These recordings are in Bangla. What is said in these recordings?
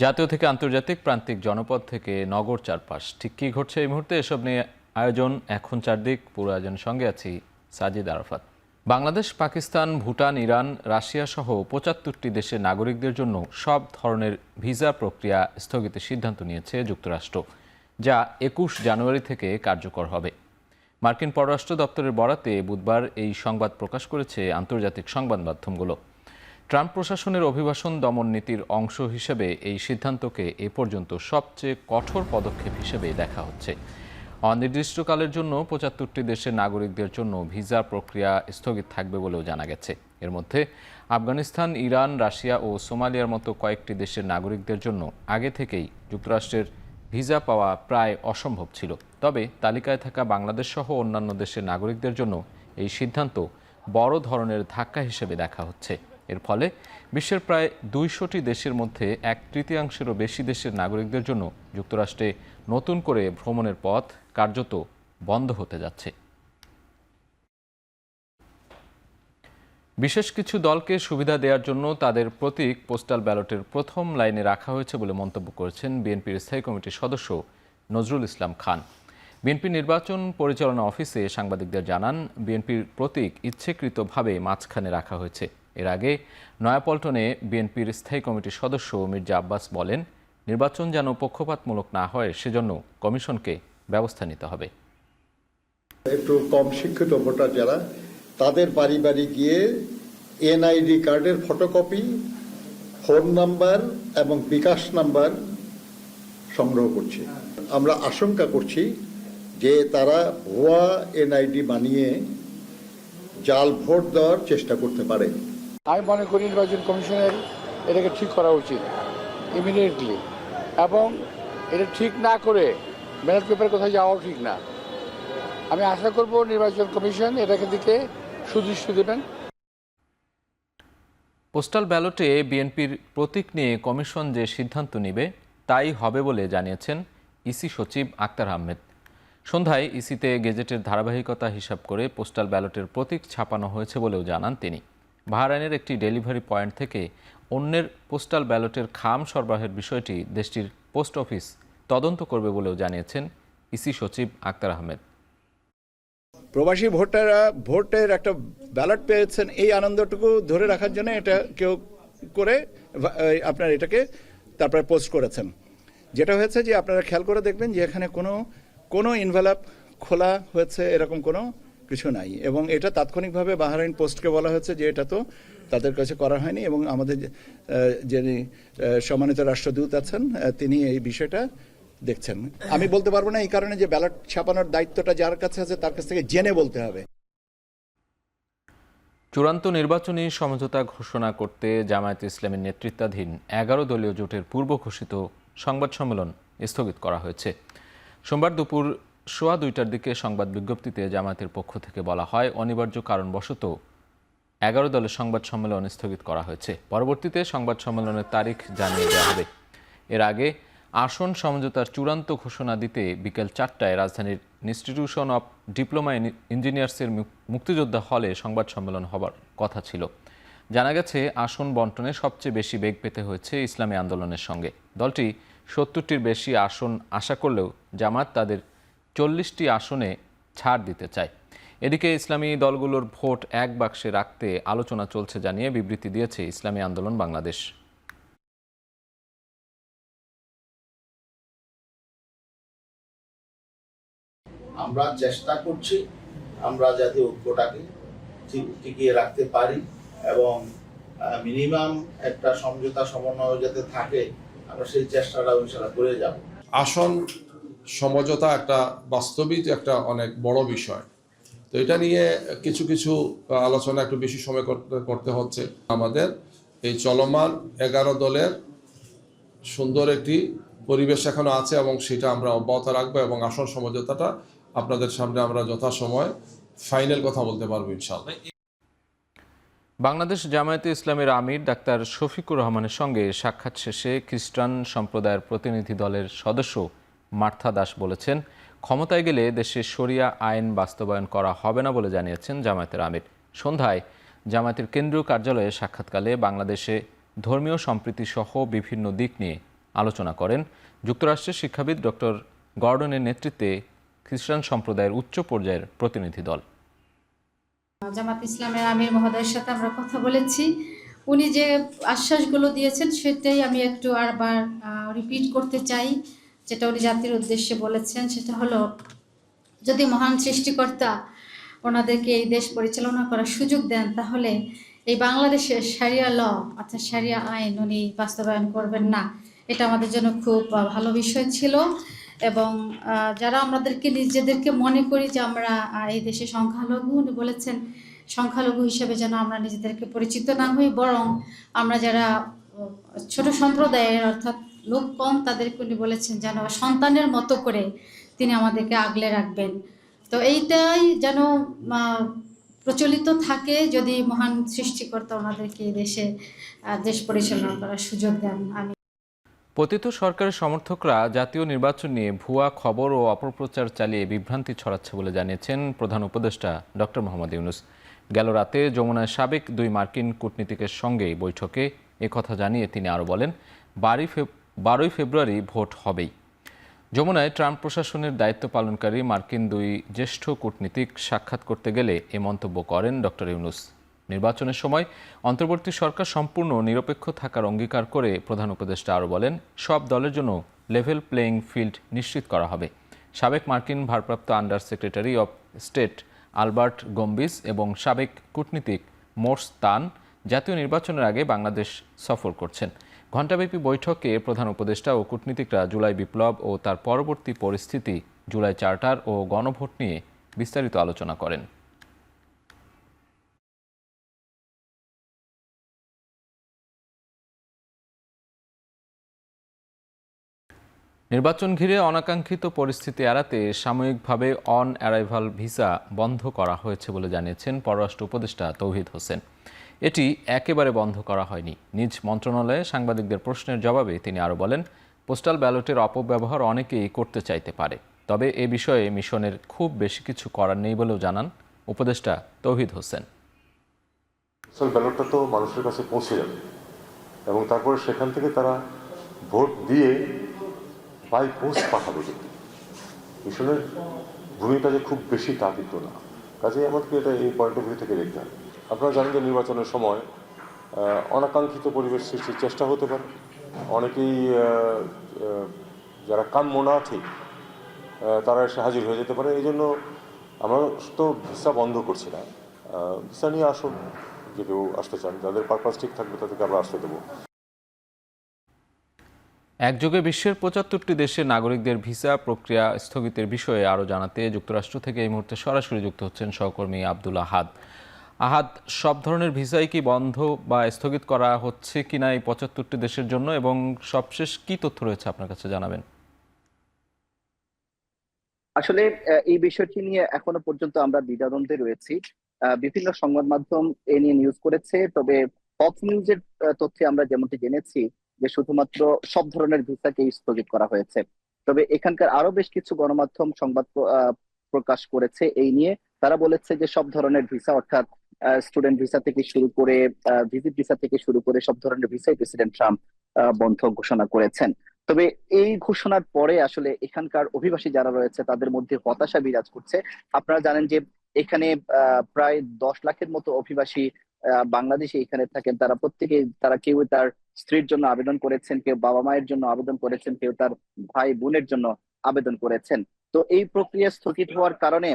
জাতীয় থেকে আন্তর্জাতিক, প্রান্তিক, জনপদ থেকে নগর চারপাশ, ঠিক কী ঘটছে এই মুহূর্তে এসব নিয়ে আয়োজন এখন চারদিক। পুরো আয়োজনের সঙ্গে আছি সাজিদ আরাফাত। বাংলাদেশ, পাকিস্তান, ভুটান, ইরান, রাশিয়া সহ ৭৫টি দেশের নাগরিকদের জন্য সব ধরনের ভিসা প্রক্রিয়া স্থগিতের সিদ্ধান্ত নিয়েছে যুক্তরাষ্ট্র, যা ২১ জানুয়ারি থেকে কার্যকর হবে। মার্কিন পররাষ্ট্র দপ্তরের বরাতে বুধবার এই সংবাদ প্রকাশ করেছে আন্তর্জাতিক সংবাদ মাধ্যমগুলো। ট্রাম্প প্রশাসনের অভিবাসন দমন নীতির অংশ হিসেবে এই সিদ্ধান্তকে এ পর্যন্ত সবচেয়ে কঠোর পদক্ষেপ হিসেবে দেখা হচ্ছে। অনির্দিষ্টকালের জন্য ৭৫টি দেশের নাগরিকদের জন্য ভিসা প্রক্রিয়া স্থগিত থাকবে বলেও জানা গেছে। এর মধ্যে আফগানিস্তান, ইরান, রাশিয়া ও সোমালিয়ার মতো কয়েকটি দেশের নাগরিকদের জন্য আগে থেকেই যুক্তরাষ্ট্রের ভিসা পাওয়া প্রায় অসম্ভব ছিল। তবে তালিকায় থাকা বাংলাদেশ সহ অন্যান্য দেশের নাগরিকদের জন্য এই সিদ্ধান্ত বড় ধরনের ধাক্কা হিসেবে দেখা হচ্ছে। এর ফলে বিশ্বের প্রায় ২০০টি দেশের মধ্যে ১/৩ বেশি দেশের নাগরিকদের জন্য যুক্তরাষ্ট্রে নতুন করে ভ্রমণের পথ কার্যত বন্ধ হতে যাচ্ছে। বিশেষ কিছু দলকে সুবিধা দেওয়ার জন্য তাদের প্রতীক পোস্টাল ব্যালটের প্রথম লাইনে রাখা হয়েছে বলে মন্তব্য করেছেন বিএনপির স্থায়ী কমিটির সদস্য নজরুল ইসলাম খান। বিএনপির নির্বাচন পরিচালনা অফিসে সাংবাদিকদের জানান, বিএনপির প্রতীক ইচ্ছাকৃতভাবে মাঝখানে রাখা হয়েছে। এর আগে নয়াপল্টনে বিএনপির স্থায়ী কমিটির সদস্য মির্জা আব্বাস বলেন, নির্বাচন যেন পক্ষপাতমূলক না হয় সেজন্য কমিশনকে ব্যবস্থা নিতে হবে। একটু কম শিক্ষিত ভোটার যারা, তাদের বাড়ি বাড়ি গিয়ে এনআইডি কার্ডের ফটোকপি, ফোন নাম্বার এবং বিকাশ নাম্বার সংগ্রহ করছে। আমরা আশঙ্কা করছি যে তারা ভুয়া এনআইডি বানিয়ে জাল ভোট দেওয়ার চেষ্টা করতে পারে। আমি মনে করি নির্বাচন কমিশনের এটাকে ঠিক করা উচিত ইমিডিয়েটলি, এবং এটা ঠিক না করে ব্যালট পেপার কোথায় যাওয়াও ঠিক না। আমি আশা করব নির্বাচন কমিশন এটাকে দিকে সুদৃষ্টি দেবেন। পোস্টাল ব্যালটে বিএনপির প্রতীক নিয়ে কমিশন যে সিদ্ধান্ত নেবে তাই হবে বলে জানিয়েছেন ইসি সচিব আক্তার আহমেদ। সন্ধ্যায় ইসিতে গেজেটের ধারাবাহিকতা হিসাব করে পোস্টাল ব্যালটের প্রতীক ছাপানো হয়েছে বলেও জানান তিনি। বাহরাইনের একটি ডেলিভারি পয়েন্ট থেকে অন্যের পোস্টাল ব্যালটের খাম সরবরাহের বিষয়টি দেশটির পোস্ট অফিস তদন্ত করবে বলেও জানিয়েছেন ইসি সচিব আক্তার আহমেদ। প্রবাসী ভোটাররা ভোটের একটা ব্যালট পেয়েছেন, এই আনন্দটুকু ধরে রাখার জন্য এটা কেউ করে আপনার এটাকে তারপরে পোস্ট করেছেন। যেটা হয়েছে যে আপনারা খেয়াল করে দেখবেন যে এখানে কোনো ইনভেলপ খোলা হয়েছে এরকম কোনো কিছু নাই, এবং এটা তাৎক্ষণিকভাবে বাহরাইন পোস্টকে বলা হয়েছে যে এটা তো তাদের কাছে করা হয়নি, এবং আমাদের যিনি সম্মানিত রাষ্ট্রদূত আছেন তিনি এই বিষয়টা দেখছেন। আমি বলতে পারবো না এই কারণে যে ব্যালট ছাপানোর দায়িত্বটা যার কাছে আছে তার কাছ থেকে জেনে বলতে হবে। চূড়ান্ত নির্বাচনী সমঝোতা ঘোষণা করতে জামায়াতে ইসলামীর নেতৃত্বাধীন ১১ দলীয় জোটের পূর্ব ঘোষিত সংবাদ সম্মেলন স্থগিত করা হয়েছে। সোমবার দুপুর ১:২টার দিকে সংবাদ বিজ্ঞপ্তিতে জামায়াতের পক্ষ থেকে বলা হয়, অনিবার্য কারণবশত ১১ দলের সংবাদ সম্মেলন স্থগিত করা হয়েছে। পরবর্তীতে সংবাদ সম্মেলনের তারিখ জানিয়ে দেওয়া হবে। এর আগে আসন সমঝোতার চূড়ান্ত ঘোষণা দিতে বিকেল ৪টায় রাজধানীর ইনস্টিটিউশন অব ডিপ্লোমা ইঞ্জিনিয়ার্সের মুক্তিযোদ্ধা হলে সংবাদ সম্মেলন হবার কথা ছিল। জানা গেছে, আসন বন্টনে সবচেয়ে বেশি বেগ পেতে হয়েছে ইসলামী আন্দোলনের সঙ্গে। দলটি ৭০টির বেশি আসন আশা করলেও জামাত তাদের ৪০টি আসনে ছাড় দিতে চায়। এদিকে ইসলামী দলগুলোর ভোট এক বাক্সে রাখতে আলোচনা চলছে জানিয়ে বিবৃতি দিয়েছে ইসলামী আন্দোলন বাংলাদেশ। আমরা চেষ্টা করছি আমরা যাতে ঐক্যটাকে টিকিয়ে রাখতে পারি এবং মিনিমাম একটা সমঝোতা সমন্বয় যাতে থাকে, আমরা সেই চেষ্টাটা ইনশাআল্লাহ করে যাব। আসন সমঝোতা একটা বাস্তবিক একটা অনেক বড় বিষয়, তো এটা নিয়ে কিছু কিছু আলোচনা একটু বেশি সময় করতে হচ্ছে। আমাদের এই চলমান ১১ দলের সুন্দর একটি পরিবেশ এখনো আছে এবং সেটা আমরা অব্যাহত রাখবো, এবং আসন সমঝোতাটা আপনাদের সামনে আমরা যথাসময় ফাইনাল কথা বলতে পারবো ইনশাআল্লাহ। বাংলাদেশ জামায়াতে ইসলামীর আমির ডাক্তার শফিকুর রহমানের সঙ্গে সাক্ষাৎ শেষে খ্রিস্টান সম্প্রদায়ের প্রতিনিধি দলের সদস্য মার্থা দাস বলেছেন, ক্ষমতায় গেলে দেশে শরিয়া আইন বাস্তবায়ন করা হবে না বলে জানিয়েছেন জামায়াতের আমির। সন্ধ্যায় জামায়াতের কেন্দ্রীয় কার্যালয়ে সাক্ষাৎকালে বাংলাদেশে ধর্মীয় সম্প্রীতি সহ বিভিন্ন দিক নিয়ে আলোচনা করেন যুক্তরাষ্ট্রের শিক্ষাবিদ ডক্টর গর্ডনের নেতৃত্বে খ্রিস্টান সম্প্রদায়ের উচ্চ পর্যায়ের প্রতিনিধি দল। জামাত ইসলামের আমির মহোদয়ের সাথে আমরা কথা বলেছি, উনি যে আশ্বাসগুলো দিয়েছেন সেটাই আমি একটু আবার রিপিট করতে চাই। যেটা উনি জাতির উদ্দেশ্যে বলেছেন সেটা হলো, যদি মহান সৃষ্টিকর্তা ওনাদেরকে এই দেশ পরিচালনা করার সুযোগ দেন, তাহলে এই বাংলাদেশের শারিয়া ল অর্থাৎ শারিয়া আইন উনি বাস্তবায়ন করবেন না। এটা আমাদের জন্য খুব ভালো বিষয় ছিল। এবং যারা আমাদেরকে নিজেদেরকে মনে করি যে আমরা এই দেশে সংখ্যালঘু, উনি বলেছেন সংখ্যালঘু হিসেবে যেন আমরা নিজেদেরকে পরিচিত না হই, বরং আমরা যারা ছোট সম্প্রদায়ের অর্থাৎ লোক কম তাদেরকে উনি বলেছেন যেন সন্তানের মতো করে তিনি আমাদেরকে আগলে রাখবেন। তো এইটাই যেন প্রচলিত থাকে, যদি মহান সৃষ্টিকর্তা ওনাদেরকে এই দেশে দেশ পরিচালনা করার সুযোগ দেন। আমি পতিত সরকারের সমর্থকরা জাতীয় নির্বাচন নিয়ে ভুয়া খবর ও অপপ্রচার চালিয়ে বিভ্রান্তি ছড়াচ্ছে বলে জানিয়েছেন প্রধান উপদেষ্টা ডক্টর মোহাম্মদ ইউনূস। গেল রাতে যমুনায় সাবেক 2 মার্কিন কূটনীতিকের সঙ্গে বৈঠকে একথা জানিয়ে তিনি আরও বলেন, 12 ফেব্রুয়ারি ভোট হবেই। যমুনায় ট্রাম্প প্রশাসনের দায়িত্ব পালনকারী মার্কিন 2 জ্যেষ্ঠ কূটনীতিক সাক্ষাৎ করতে গেলে এ মন্তব্য করেন ডক্টর ইউনূস। নির্বাচনের সময় অন্তর্বর্তী সরকার সম্পূর্ণ নিরপেক্ষ থাকার অঙ্গীকার করে প্রধান উপদেষ্টা আরও বলেন, সব দলের জন্য লেভেল প্লেয়িং ফিল্ড নিশ্চিত করা হবে। সাবেক মার্কিন ভারপ্রাপ্ত under secretary of state Albert Gombis এবং সাবেক কূটনীতিক মোর্স তান জাতীয় নির্বাচনের আগে বাংলাদেশ সফর করছেন। ঘণ্টাব্যাপী বৈঠকে প্রধান উপদেষ্টা ও কূটনীতিকরা জুলাই বিপ্লব ও তার পরবর্তী পরিস্থিতি, জুলাই চার্টার ও গণভোট নিয়ে বিস্তারিত আলোচনা করেন। নির্বাচন ঘিরে অনাকাঙ্ক্ষিত পরিস্থিতি এড়াতে সাময়িকভাবে অন অ্যারাইভাল ভিসা বন্ধ করা হয়েছে বলে জানিয়েছেন পররাষ্ট্র উপদেষ্টা তৌহিদ হোসেন। এটি একেবারে বন্ধ করা হয়নি। নিজ মন্ত্রণালয়ে সাংবাদিকদের প্রশ্নের জবাবে তিনি আরও বলেন, পোস্টাল ব্যালটের অপব্যবহার অনেকেই করতে চাইতে পারে, তবে এ বিষয়ে মিশনের খুব বেশি কিছু করার নেই বলেও জানান উপদেষ্টা তৌহিদ হোসেন। পোস্টাল ব্যালটটা তো মানুষের কাছে পৌঁছে যাবে এবং তারপরে সেখান থেকে তারা ভোট দিয়ে বাই পোস্ট পাঠাবে। কিন্তু মিশনের ভূমিকা যে খুব বেশি তা কিন্তু না, কাজেই আমাদেরকে এটা এই পয়েন্ট অফ ভিউ থেকে দেখতে হবে। আপনারা জানেন যে নির্বাচনের সময় অনাকাঙ্ক্ষিত পরিবেশ সৃষ্টির চেষ্টা হতে পারে। অনেকেই যারা কাম্য না ঠিক তারা এসে হাজির হয়ে যেতে পারে। এই জন্য আমরা তো ভিসা বন্ধ করছি না, ভিসা নিয়ে আসুন, যে কেউ আসতে চান, যাদের পারপাস ঠিক থাকবে তাদেরকে আমরা আসতে দেবো। একযোগে বিশ্বের 75টি দেশের নাগরিকদের ভিসা প্রক্রিয়া স্থগিতের বিষয়ে আরও জানাতে যুক্তরাষ্ট্র থেকে এই মুহূর্তে সরাসরি যুক্ত হচ্ছেন সহকর্মী আব্দুল আহাদ। আহাদ, সব ধরনের ভিসাই কি বন্ধ বা স্থগিত করা হচ্ছে কিনা এই 75টি দেশের জন্য, এবং সবশেষ কি তথ্য রয়েছে আপনার কাছে জানাবেন? আসলে এই বিষয়টি নিয়ে এখনো পর্যন্ত আমরা দ্বিধাদ্বন্দ্বে রয়েছি। বিভিন্ন সংবাদ মাধ্যম এ নিয়ে নিউজ করেছে, তবে ফক্স নিউজের তথ্যে আমরা যেমনটি জেনেছি যে শুধুমাত্র সব ধরনের ভিসাকে স্থগিত করা হয়েছে। তবে এখানকার আরো বেশ কিছু গণমাধ্যম সংবাদ প্রকাশ করেছে এই নিয়ে। তারা বলেছে যে সব ধরনের ভিসা অর্থাৎ স্টুডেন্ট ভিসা থেকে শুরু করে ভিজিট ভিসা থেকে শুরু করে সব ধরনের ভিসাই প্রেসিডেন্ট ট্রাম্প বন্ধ ঘোষণা করেছেন। তবে এই ঘোষণার পরে আসলে এখানকার অভিবাসী যারা রয়েছে তাদের মধ্যে হতাশা বিরাজ করছে। আপনারা জানেন যে এখানে প্রায় 10 লাখের মতো অভিবাসী বাংলাদেশে এখানে থাকেন। তারা প্রত্যেকে, তারা কেউ তার স্ত্রীর জন্য আবেদন করেছেন, কেউ বাবা মায়ের জন্য আবেদন করেছেন, কেউ তার ভাই বোনের জন্য আবেদন করেছেন। তো এই প্রক্রিয়া স্থগিত হওয়ার কারণে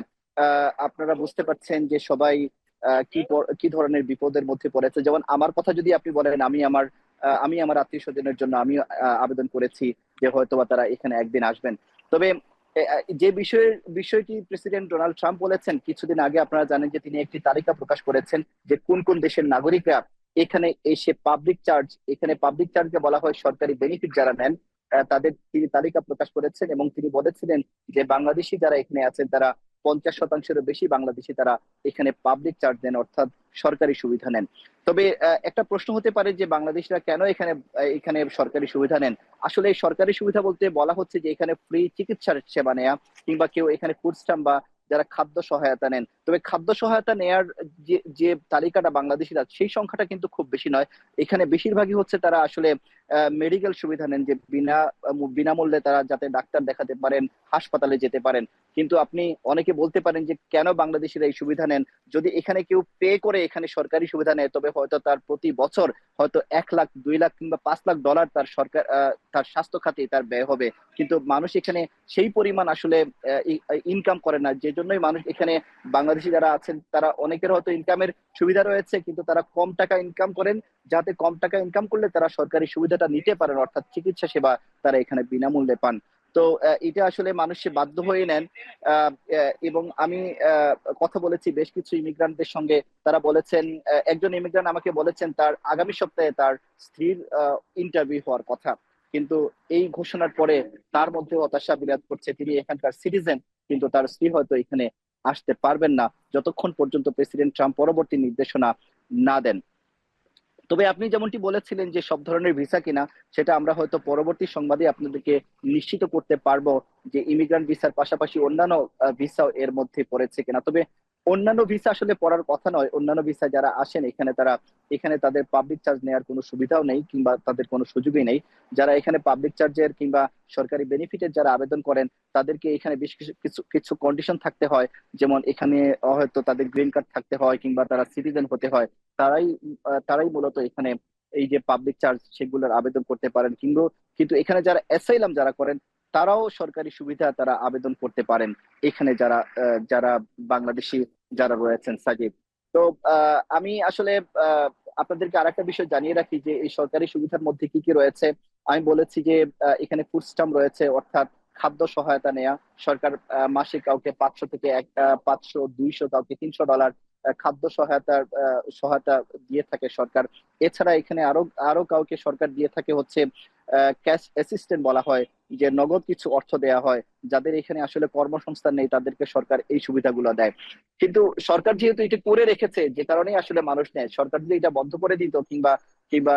আপনারা বুঝতে পারছেন যে সবাই কি ধরনের বিপদের মধ্যে পড়েছে। যেমন আমার কথা যদি আপনি বলেন, আমি আমার আত্মীয় স্বজনের জন্য আমি আবেদন করেছি যে হয়তোবা তারা এখানে একদিন আসবেন। তবে যে বিষয়টি প্রেসিডেন্ট ডোনাল্ড ট্রাম্প বলেছেন কিছুদিন আগে, আপনারা জানেন যে তিনি একটি তালিকা প্রকাশ করেছেন যে কোন কোন দেশের নাগরিকরা এখানে এসে পাবলিক চার্জকে বলা হয় সরকারি বেনিফিট যারা নেন, তাদের তিনি তালিকা প্রকাশ করেছেন এবং তিনি বলেছিলেন যে বাংলাদেশি যারা এখানে আছেন তারা 50%-এরও বেশি বাংলাদেশি তারা এখানে পাবলিক চার্জ দেন, অর্থাৎ সরকারি সুবিধা নেন। তবে একটা প্রশ্ন হতে পারে যে বাংলাদেশিরা কেন এখানে সরকারি সুবিধা নেন। আসলে এই সরকারি সুবিধা বলতে বলা হচ্ছে যে এখানে ফ্রি চিকিৎসার সেবা নেয়া, কিংবা কেউ এখানে ফুড স্ট্যাম্প বা যারা খাদ্য সহায়তা নেন। তবে খাদ্য সহায়তা নেয়ার যে তালিকাটা বাংলাদেশিরা, সেই সংখ্যাটা কিন্তু খুব বেশি নয়। এখানে বেশিরভাগই হচ্ছে তারা আসলে মেডিকেল সুবিধা নেন, যে বিনামূল্যে তারা যাতে ডাক্তার দেখাতে পারেন, হাসপাতালে যেতে পারেন। কিন্তু আপনি অনেকে বলতে পারেন যে কেন বাংলাদেশিরা এই সুবিধা নেন? যদি এখানে কেউ পে করে এখানে সরকারি সুবিধা নেয়, তবে হয়তো তার প্রতি বছর হয়তো 1 লাখ, 2 লাখ কিংবা $5 লাখ তার সরকার তার স্বাস্থ্য খাতে তার ব্যয় হবে। কিন্তু মানুষ এখানে সেই পরিমাণ আসলে ইনকাম করে না, যে জন্যই মানুষ এখানে বাংলাদেশি যারা আছেন তারা অনেকের হয়তো ইনকামের সুবিধা রয়েছে, কিন্তু তারা কম টাকা ইনকাম করেন, যাতে কম টাকা ইনকাম করলে তারা সরকারি সুবিধাটা নিতে পারেন, অর্থাৎ চিকিৎসা সেবা তারা এখানে বিনামূল্যে পান। তো এটা আসলে মানুষে বাধ্য হয়ে নেন। এবং আমি কথা বলেছি বেশ কিছু ইমিগ্রান্টদের সঙ্গে, তারা বলেছেন, একজন ইমিগ্রান্ট আমাকে বলেছেন তার আগামী সপ্তাহে তার স্ত্রীর ইন্টারভিউ হওয়ার কথা, কিন্তু এই ঘোষণার পরে তার মধ্যে হতাশা বিরাজ করছে। তিনি এখানকার সিটিজেন, কিন্তু তার স্ত্রী হয়তো এখানে আসতে পারবেন না যতক্ষণ পর্যন্ত প্রেসিডেন্ট ট্রাম্প পরবর্তী নির্দেশনা না দেন। তবে আপনি যেমনটি বলেছিলেন যে সব ধরনের ভিসা কিনা, সেটা আমরা হয়তো পরবর্তী সংবাদে আপনাদেরকে নিশ্চিত করতে পারবো যে ইমিগ্রান্ট ভিসার পাশাপাশি অন্যান্য ভিসাও এর মধ্যে পড়েছে কিনা। তবে অন্যান্য ভিসা আসলে পড়ার কথা নয়। অন্যান্য ভিসা যারা আসেন এখানে তাদের পাবলিক চার্জ নেওয়ার কোনো সুবিধাও নেই, কিংবা তাদের কোনো সুযোগই নেই। যারা এখানে পাবলিক চার্জের কিংবা সরকারি বেনিফিটের যারা আবেদন করেন, তাদেরকে এখানে বেশ কিছু কন্ডিশন থাকতে হয়, যেমন এখানে হয়তো তাদের গ্রিন কার্ড থাকতে হয়, কিংবা তারা সিটিজেন হতে হয়। তারাই মূলত এখানে এই যে পাবলিক চার্জ সেগুলোর আবেদন করতে পারেন। কিন্তু এখানে যারা অ্যাসাইলাম যারা করেন, তারাও সরকারি সুবিধা তারা আবেদন করতে পারেন, এখানে যারা বাংলাদেশি যারা রয়েছেন সাজিদ। তো আমি আসলে আপনাদেরকে আরেকটা বিষয় জানিয়ে রাখি যে এই সরকারি সুবিধার মধ্যে কি কি রয়েছে। আমি বলেছি যে এখানে ফুড স্ট্যাম্প রয়েছে, অর্থাৎ খাদ্য সহায়তা নেয়া। সরকার মাসে কাউকে 500 থেকে 500, 200, কাউকে $300 খাদ্য সহায়তা দিয়ে থাকে সরকার। এছাড়া এখানে আরো কাউকে সরকার দিয়ে থাকে হচ্ছে ক্যাশ অ্যাসিস্ট্যান্ট বলা হয়, যে নগদ কিছু অর্থ দেয়া হয়। যাদের এখানে আসলে কর্মসংস্থান নেই, তাদেরকে সরকার এই সুবিধাগুলো দেয়। কিন্তু সরকার যেহেতু এটা করে রেখেছে, যে কারণে আসলে মানুষ নেয়। সরকার যদি এটা বন্ধ করে দিত, কিংবা কিংবা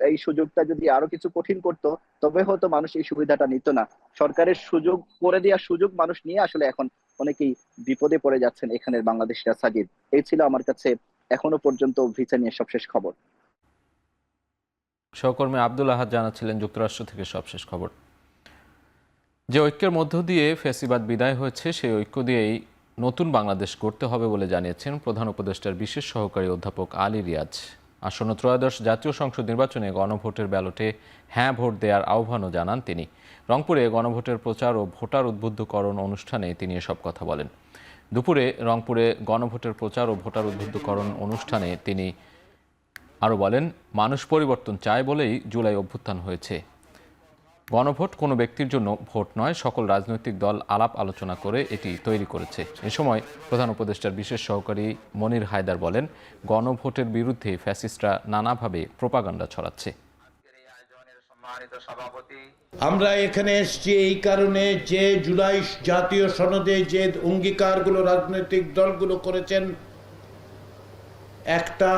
এই সুযোগটা যদি আরো কিছু কঠিন করতো, তবে হয়তো মানুষ এই সুবিধাটা নিত না। সরকারের সুযোগ করে দেওয়ার সুযোগ মানুষ নিয়ে আসলে এখন অনেকেই বিপদে পড়ে যাচ্ছেন এখানের বাংলাদেশিরা সাজিদ। এই ছিল আমার কাছে এখনো পর্যন্ত ভিসা নিয়ে সবশেষ খবর। সহকর্মী আব্দুল আহাদ জানাচ্ছিলেন যুক্তরাষ্ট্র থেকে সবশেষ খবর। যে ঐক্যের মধ্য দিয়ে ফ্যাসিবাদ বিদায় হয়েছে, সেই ঐক্য দিয়েই নতুন বাংলাদেশ গড়তে হবে বলে জানিয়েছেন প্রধান উপদেষ্টার বিশেষ সহকারী অধ্যাপক আলী রিয়াজ। আসন্ন ত্রয়োদশ জাতীয় সংসদ নির্বাচনে গণভোটের ব্যালটে হ্যাঁ ভোট দেওয়ার আহ্বানও জানান তিনি। রংপুরে গণভোটের প্রচার ও ভোটার উদ্বুদ্ধকরণ অনুষ্ঠানে তিনি এসব কথা বলেন। দুপুরে রংপুরে গণভোটের প্রচার ও ভোটার উদ্বুদ্ধকরণ অনুষ্ঠানে তিনি আরও বলেন, মানুষ পরিবর্তন চায় বলেই জুলাই অভ্যুত্থান হয়েছে। গণভোট কোনো ব্যক্তির জন্য ভোট নয়, সকল রাজনৈতিক দল আলাপ আলোচনা করে এটি তৈরি করেছে। এ সময় প্রধান উপদেষ্টার বিশেষ সহকারী মনির হায়দার বলেন, গণভোটের বিরুদ্ধে ফ্যাসিস্টরা নানাভাবে প্রোপাগান্ডা ছড়াচ্ছে। আমরা এখানে এসেছি এই কারণে যে জুলাই জাতীয় সনদে যে অঙ্গীকারগুলো রাজনৈতিক দলগুলো করেছেন, একটা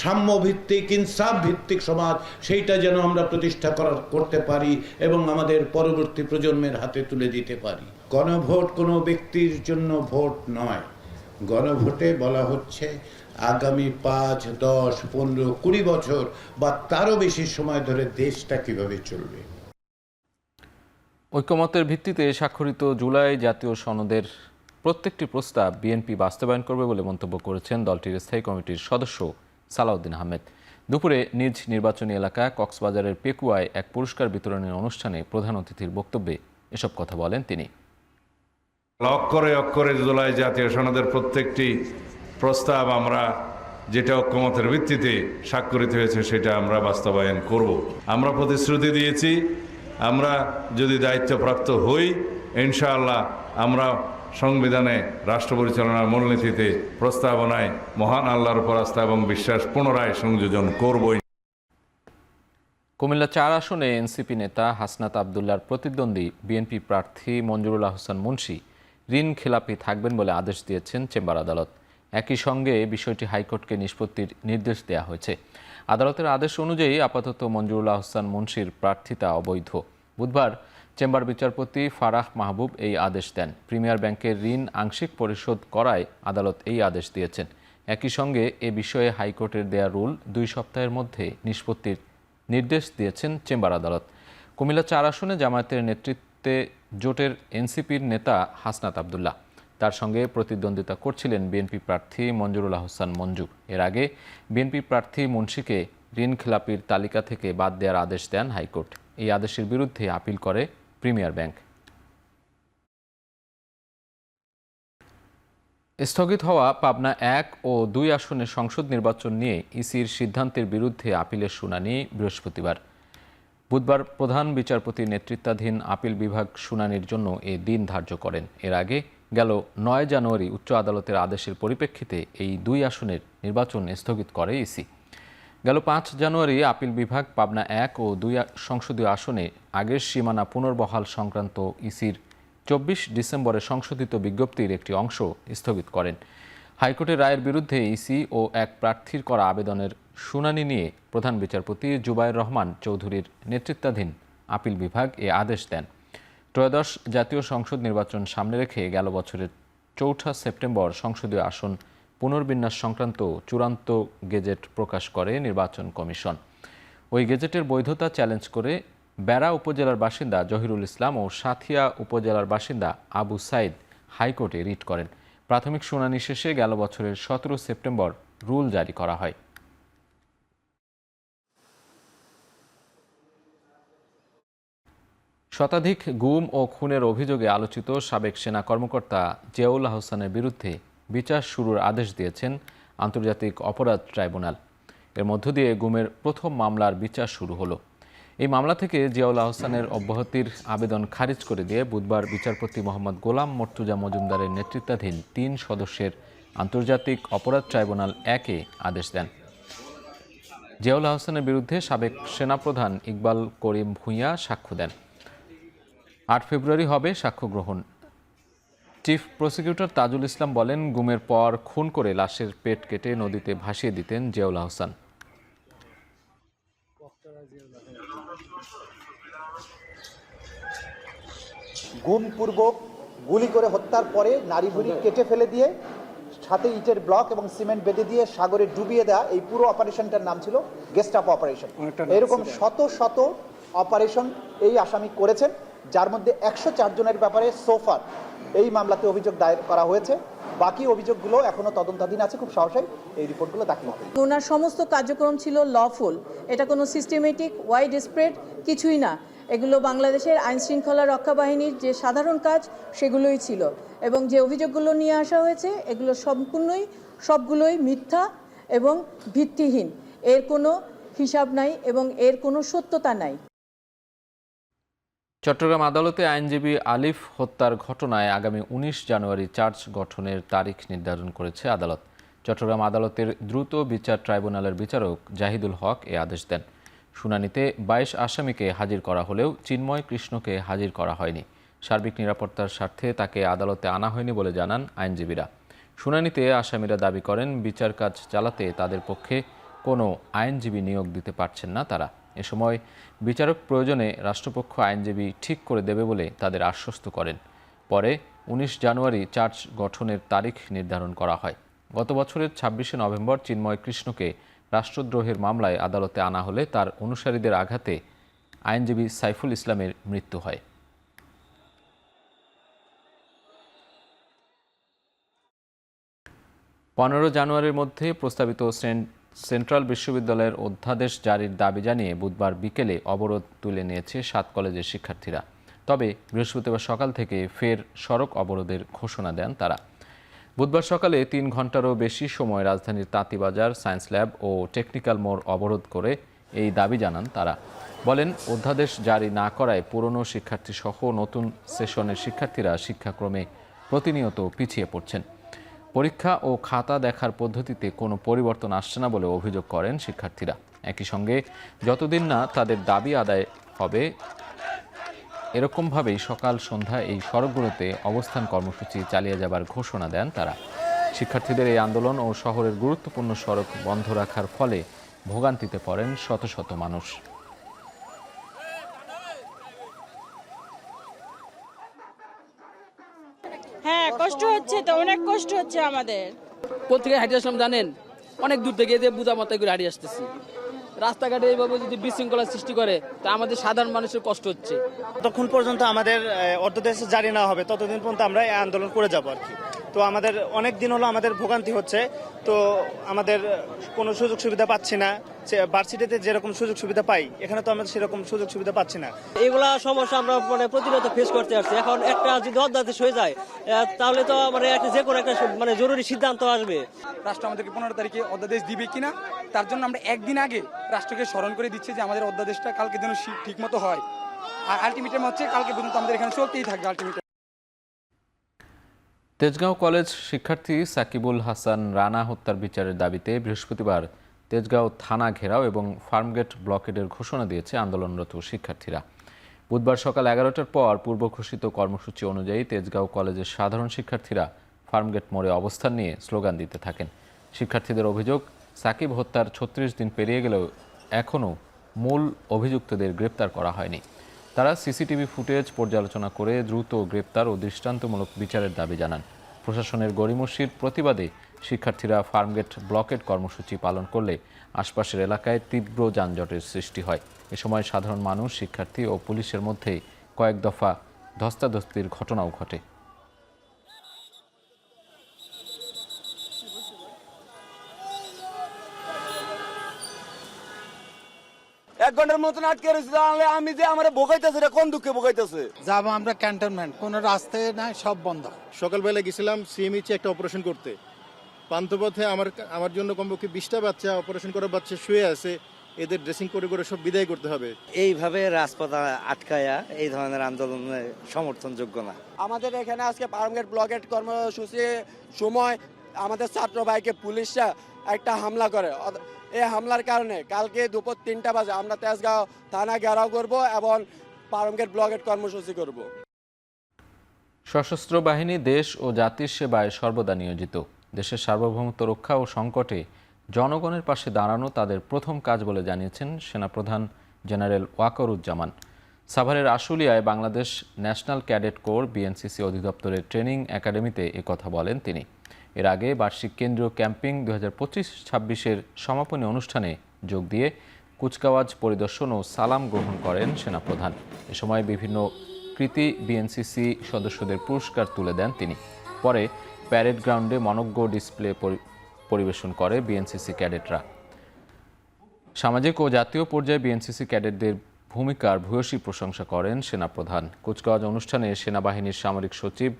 সাম্যভিত্তিক, ইনসাফ ভিত্তিক সমাজ, সেইটা যেন আমরা প্রতিষ্ঠা করতে পারি এবং আমাদের পরবর্তী প্রজন্মের হাতে তুলে দিতে পারি। গণভোট কোনো ব্যক্তির জন্য ভোট নয়। গণভোটে বলা হচ্ছে আগামী 5, 10, 15, 20 বছর বা তারও বেশি সময় ধরে দেশটা কিভাবে চলবে। ঐক্যমতের ভিত্তিতে স্বাক্ষরিত জুলাই জাতীয় সনদের প্রত্যেকটি প্রস্তাব বিএনপি বাস্তবায়ন করবে বলে মন্তব্য করেছেন দলটির স্থায়ী কমিটির সদস্য সালাউদ্দিন আহমেদ। দুপুরে নিজ নির্বাচনী এলাকা কক্সবাজারের পেকুয়ায় এক পুরস্কার বিতরণের অনুষ্ঠানে প্রধান অতিথির বক্তব্যে এসব কথা বলেন তিনি। অক্ষরে অক্ষরে জুলাই জাতীয় সনদের প্রত্যেকটি প্রস্তাব আমরা যেটা ঐক্যমতের ভিত্তিতে স্বাক্ষরিত হয়েছে সেটা আমরা বাস্তবায়ন করব। আমরা প্রতিশ্রুতি দিয়েছি, আমরা যদি দায়িত্বপ্রাপ্ত হই, ইনশাআল্লাহ আমরা সংবিধানে, রাষ্ট্র পরিচালনার মূলনীতিতে, প্রস্তাবনায় মহান আল্লাহর উপর আস্থা এবং বিশ্বাস পুনরায় সংযোজন করব। কুমিল্লা 4 আসনে এনসিপি নেতা হাসনাত আবদুল্লাহর প্রতিদ্বন্দ্বী বিএনপি প্রার্থী মঞ্জুরুল আহসান মুন্সি ঋণ খেলাপি থাকবেন বলে আদেশ দিয়েছেন চেম্বার আদালত। একই সঙ্গে বিষয়টি হাইকোর্টকে নিষ্পত্তির নির্দেশ দেওয়া হয়েছে। আদালতের আদেশ অনুযায়ী আপাতত মঞ্জুরুল আহসান মুন্সির প্রার্থিতা অবৈধ। বুধবার চেম্বার বিচারপতি ফারাহ মাহবুব এই আদেশ দেন। প্রিমিয়ার ব্যাংকের ঋণ আংশিক পরিশোধ করায় আদালত এই আদেশ দিয়েছেন। একই সঙ্গে এ বিষয়ে হাইকোর্টের দেয়া রুল 2 সপ্তাহের মধ্যে নিষ্পত্তির নির্দেশ দিয়েছেন চেম্বার আদালত। কুমিল্লা 4 আসনে জামায়াতের নেতৃত্বে জোটের এনসিপির নেতা হাসনাত আবদুল্লাহ, তার সঙ্গে প্রতিদ্বন্দ্বিতা করছিলেন বিএনপি প্রার্থী মঞ্জুরুল আহসান মঞ্জু। এর আগে বিএনপি প্রার্থী মুন্সিকে ঋণ খেলাপির তালিকা থেকে বাদ দেওয়ার আদেশ দেন হাইকোর্ট। এই আদেশের বিরুদ্ধে আপিল করে প্রিমিয়ার ব্যাংক। স্থগিত হওয়া পাবনা 1 ও 2 আসনের সংসদ নির্বাচন নিয়ে ইসির সিদ্ধান্তের বিরুদ্ধে আপিলের শুনানি বৃহস্পতিবার। বুধবার প্রধান বিচারপতির নেতৃত্বাধীন আপিল বিভাগ শুনানির জন্য এই দিন ধার্য করেন। এর আগে গেল 9 জানুয়ারি উচ্চ আদালতের আদেশের পরিপ্রেক্ষিতে এই 2 আসনের নির্বাচন স্থগিত করে ইসি। গেল 5 জানুয়ারি আপিল বিভাগ পাবনা 1 ও 2 সংসদীয় আসনে আগের সীমানা পুনর্বহাল সংক্রান্ত ইসির 24 ডিসেম্বরে সংশোধিত বিজ্ঞপ্তির একটি অংশ স্থগিত করেন। হাইকোর্টের রায়ের বিরুদ্ধে ইসি ও এক প্রার্থীর করা আবেদনের শুনানি নিয়ে প্রধান বিচারপতি জুবায়ের রহমান চৌধুরীর নেতৃত্বাধীন আপিল বিভাগ এ আদেশ দেন। ত্রয়োদশ জাতীয় সংসদ নির্বাচন সামনে রেখে গেল বছরের 4 সেপ্টেম্বর সংসদীয় আসন পুনর্বিন্যাস সংক্রান্ত চূড়ান্ত গেজেট প্রকাশ করে নির্বাচন কমিশন। ওই গেজেটের বৈধতা চ্যালেঞ্জ করে বেড়া উপজেলার বাসিন্দা জহিরুল ইসলাম ও সাথিয়া উপজেলার বাসিন্দা আবু সাইদ হাইকোর্টে রিট করেন। প্রাথমিক শুনানি শেষে গেল বছরের 17 সেপ্টেম্বর রুল জারি করা হয়। শতাধিক গুম ও খুনের অভিযোগে আলোচিত সাবেক সেনা কর্মকর্তা জিয়াউল আহসানের বিরুদ্ধে বিচার শুরুর আদেশ দিয়েছেন আন্তর্জাতিক অপরাধ ট্রাইব্যুনাল। এর মধ্য দিয়ে গুমের প্রথম মামলার বিচার শুরু হলো। এই মামলা থেকে জিয়াউল আহসানের অব্যাহতির আবেদন খারিজ করে দিয়ে বুধবার বিচারপতি মোহাম্মদ গোলাম মর্তুজা মজুমদারের নেতৃত্বাধীন 3 সদস্যের আন্তর্জাতিক অপরাধ ট্রাইব্যুনাল 1-এ আদেশ দেন। জিয়াউল আহসানের বিরুদ্ধে সাবেক সেনাপ্রধান ইকবাল করিম ভূঁইয়া সাক্ষ্য দেন। 8 ফেব্রুয়ারি হবে সাক্ষ্য গ্রহণ। চিফ প্রসিকিউটর তাজুল ইসলাম বলেন, গুমের পর খুন করে লাশের পেট কেটে নদীতে ভাসিয়ে দিতেন জিয়াউল আহসান। গুমপূর্বক গুলি করে হত্যার পরে নারী ভুঁড়ি কেটে ফেলে দিয়ে সাথে ইটের ব্লক এবং সিমেন্ট বেঁধে দিয়ে সাগরে ডুবিয়ে দেওয়া, এই পুরো অপারেশনটার নাম ছিল গেস্টাপো অপারেশন। এরকম শত শত অপারেশন এই আসামি করেছেন, যার মধ্যে 104 জনের ব্যাপারে সোফার এই মামলাতে অভিযোগ দায়ের করা হয়েছে। বাকি অভিযোগগুলো এখনো তদন্তাধীন আছে, খুব সহসাই এই রিপোর্টগুলো দাখিল হবে। ওনার সমস্ত কার্যক্রম ছিল লফুল, এটা কোনো সিস্টেমেটিক ওয়াইড স্প্রেড কিছুই না। এগুলো বাংলাদেশের আইন শৃঙ্খলা রক্ষা বাহিনীর যে সাধারণ কাজ সেগুলোই ছিল, এবং যে অভিযোগগুলো নিয়ে আসা হয়েছে এগুলো সবগুলোই মিথ্যা এবং ভিত্তিহীন। এর কোনো হিসাব নাই এবং এর কোনো সত্যতা নাই। চট্টগ্রাম আদালতে আইনজীবী আলিফ হত্যার ঘটনায় আগামী 19 জানুয়ারি চার্জ গঠনের তারিখ নির্ধারণ করেছে আদালত। চট্টগ্রাম আদালতের দ্রুত বিচার ট্রাইব্যুনালের বিচারক জাহিদুল হক এ আদেশ দেন। শুনানিতে 22 আসামিকে হাজির করা হলেও চিন্ময় কৃষ্ণকে হাজির করা হয়নি। সার্বিক নিরাপত্তার স্বার্থে তাকে আদালতে আনা হয়নি বলে জানান আইনজীবীরা। শুনানিতে আসামিরা দাবি করেন, বিচার কাজ চালাতে তাদের পক্ষে কোনো আইনজীবী নিয়োগ দিতে পারছেন না তারা। এ সময় বিচারক প্রয়োজনে রাষ্ট্রপক্ষ আইনজীবী ঠিক করে দেবে বলে তাদের আশ্বস্ত করেন। পরে 19 জানুয়ারি চার্জ গঠনের তারিখ নির্ধারণ করা হয়। গত বছরের 26 নভেম্বর চিন্ময় কৃষ্ণকে রাষ্ট্রদ্রোহের মামলায় আদালতে আনা হলে তার অনুসারীদের আঘাতে আইনজীবী সাইফুল ইসলামের মৃত্যু হয়। 15 জানুয়ারির মধ্যে প্রস্তাবিত সেন্ট্রাল বিশ্ববিদ্যালয়ের অধ্যাদেশ জারির দাবি জানিয়ে বুধবার বিকেলে অবরোধ তুলে নিয়েছে 7 কলেজের শিক্ষার্থীরা। তবে বৃহস্পতিবার সকাল থেকে ফের সড়ক অবরোধের ঘোষণা দেন তারা। বুধবার সকালে 3 ঘন্টারও বেশি সময় রাজধানীর তাঁতীবাজার, সায়েন্স ল্যাব ও টেকনিক্যাল মোড় অবরোধ করে এই দাবি জানান তারা। বলেন, অধ্যাদেশ জারি না করায় পুরনো শিক্ষার্থীসহ নতুন সেশনের শিক্ষার্থীরা শিক্ষাক্রমে প্রতিনিয়ত পিছিয়ে পড়ছেন। পরীক্ষা ও খাতা দেখার পদ্ধতিতে কোনো পরিবর্তন আসছে না বলে অভিযোগ করেন শিক্ষার্থীরা। একই সঙ্গে যতদিন না তাদের দাবি আদায় হবে এরকমভাবেই সকাল সন্ধ্যা এই সড়কগুলোতে অবস্থান কর্মসূচি চালিয়ে যাবার ঘোষণা দেন তারা। শিক্ষার্থীদের এই আন্দোলন ও শহরের গুরুত্বপূর্ণ সড়ক বন্ধ রাখার ফলে ভোগান্তিতে পড়েন শত শত মানুষ। হ্যাঁ, কষ্ট হচ্ছে তো, অনেক কষ্ট হচ্ছে আমাদের। কোথা থেকে হাঁটে আসলাম জানেন? অনেক দূর থেকে বুঝা মাথায় করে হাঁটিয়ে আসতেছি। রাস্তাঘাটে এইভাবে যদি বিশৃঙ্খলা সৃষ্টি করে তা আমাদের সাধারণ মানুষের কষ্ট হচ্ছে। ততক্ষণ পর্যন্ত আমাদের অধ্যাদেশ জারি না হবে ততদিন পর্যন্ত আমরা এই আন্দোলন করে যাব আর কি। তো আমাদের অনেক দিন হলো আমাদের ভোগান্তি হচ্ছে, তো আমাদের কোনো সুযোগ সুবিধা পাচ্ছি না। ভার্সিটিতে যেরকম সুযোগ সুবিধা পাই এখানে তো আমরা সেরকম সুযোগ সুবিধা পাচ্ছি না। এগুলা সমস্যা আমরা প্রতিনিয়ত ফেস করতে আসছি। এখন একটা যদি অধ্যাদেশ হয়ে যায় তাহলে তো একটা যে কোনো একটা জরুরি সিদ্ধান্ত আসবে। রাষ্ট্র আমাদেরকে 15 তারিখে অধ্যাদেশ দিবে কিনা তার জন্য আমরা একদিন আগে রাষ্ট্রকে স্মরণ করে দিচ্ছি যে আমাদের অধ্যাদেশটা কালকে যেন ঠিক মতো হয়। আর আলটিমেটাম হচ্ছে কালকে পর্যন্ত আমাদের এখানে চলতেই থাকবে আলটিমেটাম। তেজগাঁও কলেজ শিক্ষার্থী সাকিবুল হাসান রানা হত্যার বিচারের দাবিতে বৃহস্পতিবার তেজগাঁও থানা ঘেরাও এবং ফার্মগেট ব্লকেডের ঘোষণা দিয়েছে আন্দোলনরত শিক্ষার্থীরা। বুধবার সকাল 11টার পর পূর্ব ঘোষিত কর্মসূচি অনুযায়ী তেজগাঁও কলেজের সাধারণ শিক্ষার্থীরা ফার্মগেট মোড়ে অবস্থান নিয়ে স্লোগান দিতে থাকেন। শিক্ষার্থীদের অভিযোগ, সাকিব হত্যার 36 দিন পেরিয়ে গেলেও এখনও মূল অভিযুক্তদের গ্রেপ্তার করা হয়নি। তারা সিসিটিভি ফুটেজ পর্যালোচনা করে দ্রুত গ্রেপ্তার ও দৃষ্টান্তমূলক বিচারের দাবি জানান। প্রশাসনের গড়িমসির প্রতিবাদে শিক্ষার্থীরা ফার্মগেট ব্লকেড কর্মসূচি পালন করলে আশপাশের এলাকায় তীব্র যানজটের সৃষ্টি হয়। এ সময় সাধারণ মানুষ, শিক্ষার্থী ও পুলিশের মধ্যে কয়েক দফা ধস্তাধস্তির ঘটনাও ঘটে। 1 ঘন্টার মতন আটকে রয়েছে, তাহলে আমি যে আমার ভোগাইতেছে রে, কোন দুঃখে ভোগাইতেছে? যাবো আমরা ক্যান্টনমেন্ট, কোনো রাস্তায় নাই, সব বন্ধ। সকালবেলা গেছিলাম সিএমইচে একটা অপারেশন করতে, পান্থপথে আমার জন্য কমপক্ষে 20টা বাচ্চা, অপারেশন করা বাচ্চা শুয়ে আছে, এদের ড্রেসিং করে করে সব বিদায় করতে হবে। এইভাবে রাজপথ আটকায়া এই ধরনের আন্দোলনে সমর্থনযোগ্য না। আমাদের এখানে আজকে ফার্মগেট ব্লকেট কর্মসূচির সময় আমাদের ছাত্র ভাইকে পুলিশরা একটা হামলা করে। এই হামলার কারণে কালকে দুপুর 3টা বাজে আমরা তেজগাঁও থানা ঘেরাও করব এবং ফার্মগেট ব্লকেট কর্মসূচি করব। সশস্ত্র বাহিনী দেশ ও জাতির সেবায় সর্বদা নিয়োজিত। দেশের সার্বভৌমত্ব রক্ষা ও সংকটে জনগণের পাশে দাঁড়ানো তাদের প্রথম কাজ বলে জানিয়েছেন সেনাপ্রধান জেনারেল ওয়াকারুজ্জামান। সাভারের আশুলিয়ায় Bangladesh national cadet corps BNCC অধিদপ্তরের ট্রেনিং একাডেমিতে একথা বলেন তিনি। এর আগে বার্ষিক কেন্দ্রীয় ক্যাম্পিং 2025-26-এর সমাপনী অনুষ্ঠানে যোগ দিয়ে কুচকাওয়াজ পরিদর্শন ও সালাম গ্রহণ করেন সেনাপ্রধান। এ সময় বিভিন্ন কৃতি বিএনসিসি সদস্যদের পুরস্কার তুলে দেন তিনি। পরে প্যারেড গ্রাউন্ডে মনোজ্ঞ ডিসপ্লে পরিবেশন করে বিএনসিসি ক্যাডেটরা। সামাজিক ও জাতীয় পর্যায়ে বিএনসিসি ক্যাডেটদের ভূমিকার ভূয়সী প্রশংসা করেন সেনাপ্রধান। কুচকাওয়াজ অনুষ্ঠানে সেনাবাহিনীর সামরিক সচিব,